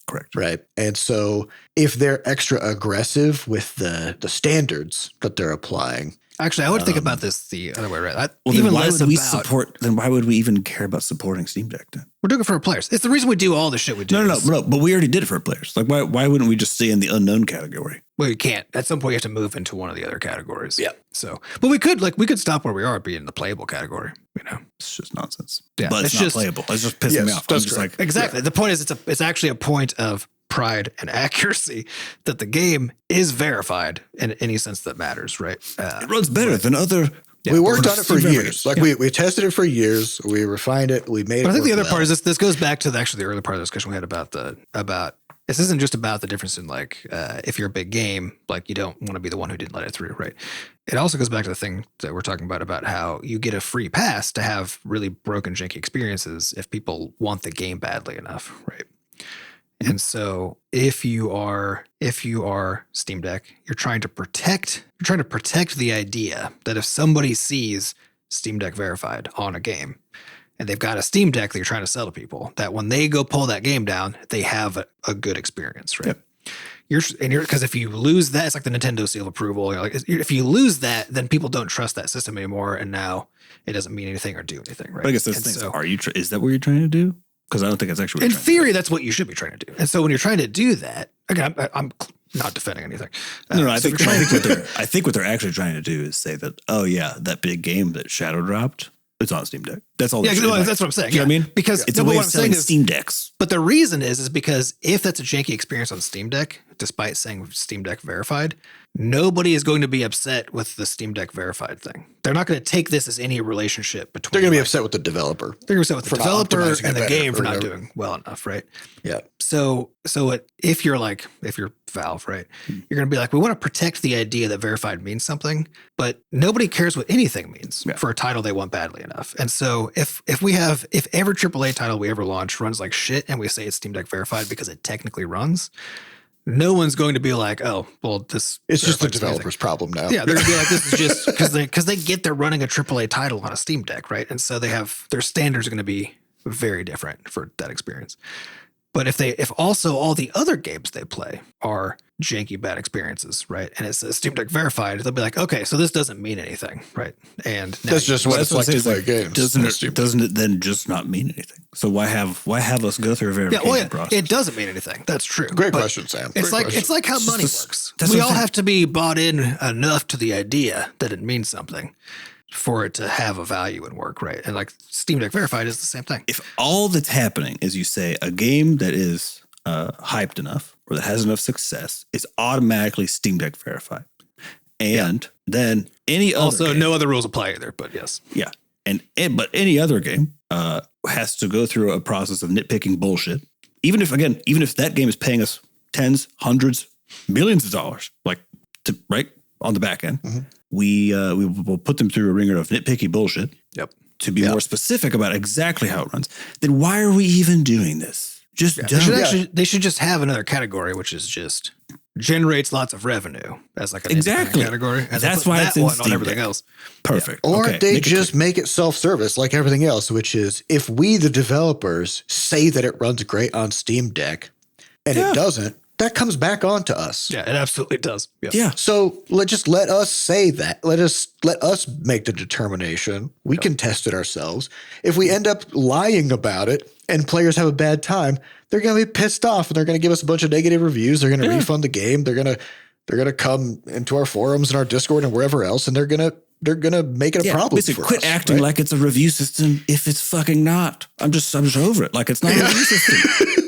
Correct. Right. And so if they're extra aggressive with the standards that they're applying. Actually, I would think about this the other way around. Then why would we even care about supporting Steam Deck then? We're doing it for our players. It's the reason we do all the shit we do. No, but we already did it for our players. Like why wouldn't we just stay in the unknown category? Well, you can't. At some point you have to move into one of the other categories. Yeah. So, but we could stop where we are and be in the playable category, It's just nonsense. Yeah. But it's not playable. It's just pissing me off. That's just correct. like, exactly. Yeah. The point is it's actually a point of pride and accuracy that the game is verified in any sense that matters, right? It runs better than other. Yeah, we worked on it for years. Like we tested it for years. We refined it. We made it. But I think the other part is this goes back to the earlier part of the discussion we had about this isn't just about the difference in like if you're a big game, like you don't want to be the one who didn't let it through, right? It also goes back to the thing that we're talking about how you get a free pass to have really broken, janky experiences if people want the game badly enough, right? And so if you are Steam Deck, you're trying to protect the idea that if somebody sees Steam Deck verified on a game and they've got a Steam Deck that you're trying to sell to people, that when they go pull that game down, they have a good experience, right? Yep. Because if you lose that, it's like the Nintendo seal of approval. If you lose that, then people don't trust that system anymore, and now it doesn't mean anything or do anything, right? But I guess that's the thing. Is that what you're trying to do? Because I don't think that's actually in theory, that's what you should be trying to do. And so when you're trying to do that, again, I'm not defending anything. I think what they're actually trying to do is say that, oh yeah, that big game that Shadow dropped, it's on Steam Deck. That's all. Yeah, that's what I'm saying. You know what I mean? Because it's a way of selling Steam Decks. But the reason is because if that's a janky experience on Steam Deck, despite saying Steam Deck verified, nobody is going to be upset with the Steam Deck verified thing. They're not going to take this as any relationship between. They're going to be upset with the developer. They're going to be upset with the developer and the game for not doing well enough, right? Yeah. So if you're Valve, right, you're going to be like, we want to protect the idea that verified means something, but nobody cares what anything means for a title they want badly enough. And so if every AAA title we ever launch runs like shit and we say it's Steam Deck verified because it technically runs, no one's going to be like, oh, well, this it's just the developer's problem now. Yeah, they're going to be like, this is just because they get they're running a AAA title on a Steam Deck, right? And so they have their standards are going to be very different for that experience. But if also all the other games they play are janky bad experiences, right? And it says Steam Deck verified, they'll be like, okay, so this doesn't mean anything, right? And that's just what it's like to play games. Doesn't it then just not mean anything? So why have us go through a verification process? It doesn't mean anything. That's true. Great question, Sam. It's like how money works. We all have to be bought in enough to the idea that it means something for it to have a value and work, right? And like Steam Deck verified is the same thing. If all that's happening is you say a game that is hyped enough or that has enough success is automatically Steam Deck verified, and then any other no other rules apply either. But yes, yeah, but any other game has to go through a process of nitpicking bullshit. Even if that game is paying us tens, hundreds, millions of dollars, on the back end. Mm-hmm. We will put them through a ringer of nitpicky bullshit. Yep. To be more specific about exactly how it runs. Then why are we even doing this? Just They should just have another category, which is just generates lots of revenue as like an independent category. And that's why it's in one Steam on everything Deck. else. Perfect. Or they just make it self-service like everything else, which is if we, the developers, say that it runs great on Steam Deck and it doesn't, that comes back on to us. Yeah, it absolutely does. Yeah. So let us say that. Let us make the determination. We can test it ourselves. If we end up lying about it and players have a bad time, they're going to be pissed off and they're going to give us a bunch of negative reviews. They're going to refund the game. They're going to come into our forums and our Discord and wherever else, and they're going to make it a problem for quit us. acting like it's a review system if it's fucking not. I'm just over it. Like it's not a review system.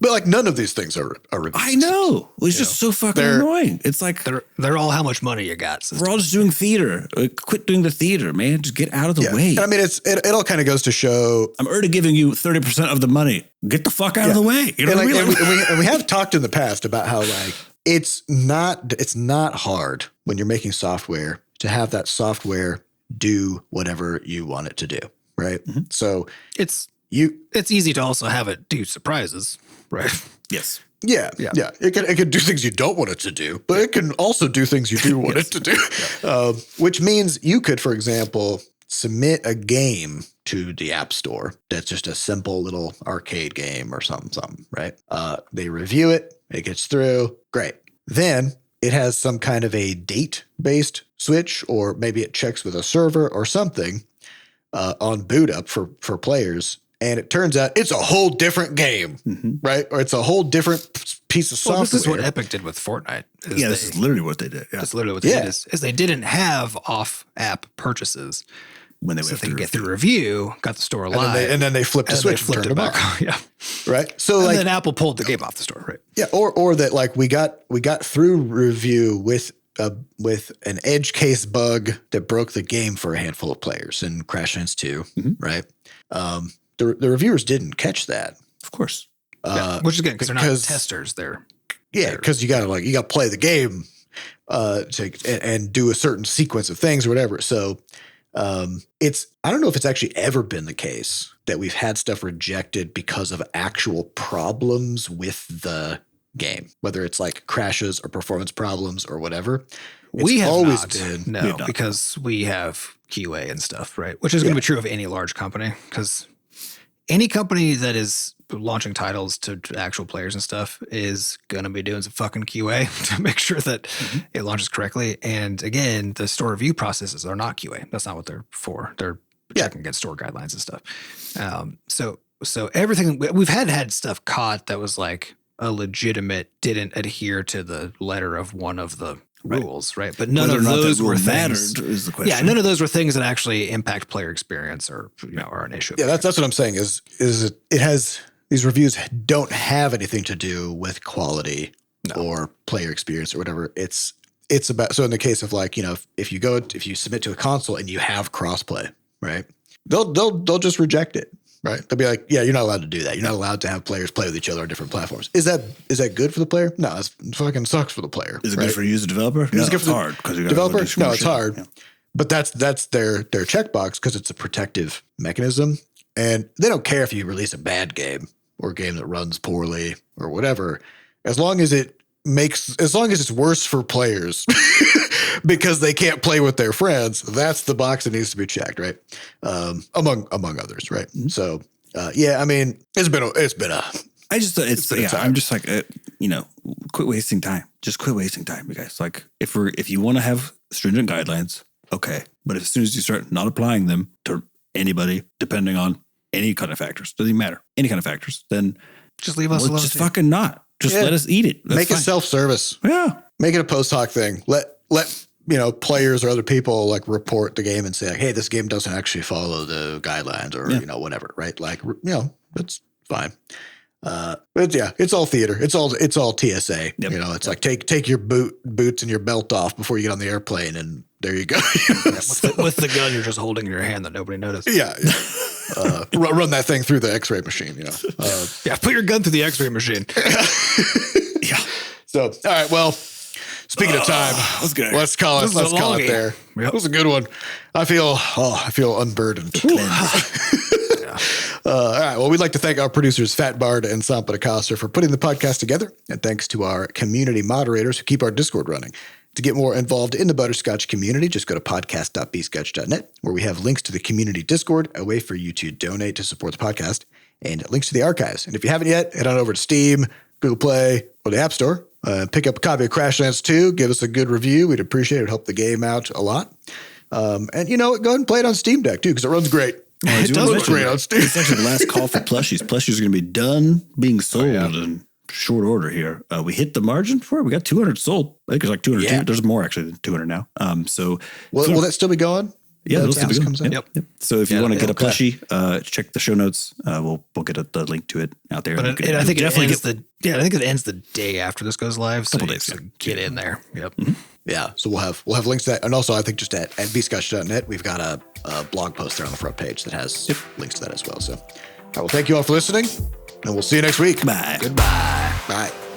But like none of these things are review I know. It's just so fucking annoying. It's like they're all how much money you got. System. We're all just doing theater. Quit doing the theater, man. Just get out of the way. And I mean, it all kind of goes to show. I'm already giving you 30% of the money. Get the fuck out of the way. You know what I mean? And we have talked in the past about how like it's not hard when you're making software to have that software do whatever you want it to do, right? Mm-hmm. So it's easy to also have it do surprises, right? Yes. Yeah. It can do things you don't want it to do, but it can also do things you do want it to do. Which means you could, for example, submit a game to the App Store that's just a simple little arcade game or something, right? They review it, it gets through, great. Then it has some kind of a date-based switch, or maybe it checks with a server or something on boot up for players. And it turns out it's a whole different game, right? Or it's a whole different piece of software. This is what Epic did with Fortnite. This is literally what they did. Yeah. That's literally what they did. Is they didn't have off-app purchases when they could get through review, got the store alive, and then they flipped the switch and turned it back on. Yeah, right. So and then Apple pulled the game off the store, right? Yeah, or that like we got through review with an edge case bug that broke the game for a handful of players in Crashlands 2, right? The reviewers didn't catch that, of course. Which is good because they're not testers. Because you got to play the game and do a certain sequence of things or whatever. So I don't know if it's actually ever been the case that we've had stuff rejected because of actual problems with the game, whether it's like crashes or performance problems or whatever. We have always not. been No, because we have QA and stuff, right? Which is going to be true of any large company, because any company that is launching titles to actual players and stuff is going to be doing some fucking QA to make sure that it launches correctly. And again, the store review processes are not QA. That's not what they're for. They're checking against store guidelines and stuff. So everything we've had stuff caught that was like a legitimate didn't adhere to the letter of one of the rules, right? But none of those were things. Is the question. Yeah, none of those were things that actually impact player experience or are an issue. Yeah, that's what I'm saying. Is it has these reviews don't have anything to do with quality or player experience or whatever. It's about, so in the case of like, if you submit to a console and you have crossplay, right? They'll just reject it. Right. They'll be like, yeah, you're not allowed to do that. You're not allowed to have players play with each other on different platforms. Is that good for the player? No, it fucking sucks for the player. Is it good for you as a developer? Is it good for the hard because you developer? No, it's hard. Yeah. But that's their checkbox because it's a protective mechanism. And they don't care if you release a bad game or a game that runs poorly or whatever, as long as it's worse for players because they can't play with their friends. That's the box that needs to be checked, right? Among others, right? Mm-hmm. So, I mean, it's been a. I just I'm just like, quit wasting time. Just quit wasting time, you guys. Like, if you want to have stringent guidelines, okay, but as soon as you start not applying them to anybody, depending on any kind of factors, doesn't even matter, any kind of factors, then just leave us alone. Just fucking not. Just let us eat it. Make it self-service. Yeah. Make it a post hoc thing. Let players or other people like report the game and say, like, hey, this game doesn't actually follow the guidelines or, whatever, right? Like, that's fine. But it's all theater. It's all TSA. Yep. It's like take your boots and your belt off before you get on the airplane, and there you go. With the gun you're just holding in your hand that nobody noticed. Yeah. Run that thing through the X-ray machine. Put your gun through the X-ray machine. Yeah. So, all right. Well, speaking of time, let's call it there. Yep. That was a good one. I feel unburdened. Yeah. All right. Well, we'd like to thank our producers, Fat Bard and Sampa DeCoster, for putting the podcast together. And thanks to our community moderators who keep our Discord running. To get more involved in the Butterscotch community, just go to podcast.bscotch.net, where we have links to the community Discord, a way for you to donate to support the podcast, and links to the archives. And if you haven't yet, head on over to Steam, Google Play, or the App Store. Pick up a copy of Crashlands 2. Give us a good review. We'd appreciate it. It would help the game out a lot. And, you know, go ahead and play it on Steam Deck, too, because it runs great. It does look great on Steam. It's actually the last call for plushies. Plushies are going to be done being sold in short order here. We hit the margin for it. We got 200 sold. I think it's like 202. Yeah. There's more actually than 200 now. So will that still be going? Yeah, it'll still be going. Yep. So if you want to get a plushie, check the show notes. We'll get the link to it out there. But I think it ends the day after this goes live. So couple days. So get in there. Yep. Mm-hmm. Yeah. So we'll have links to that. And also I think just at bscotch.net, we've got a blog post there on the front page that has links to that as well. So well, thank you all for listening, and we'll see you next week. Bye. Goodbye. Bye.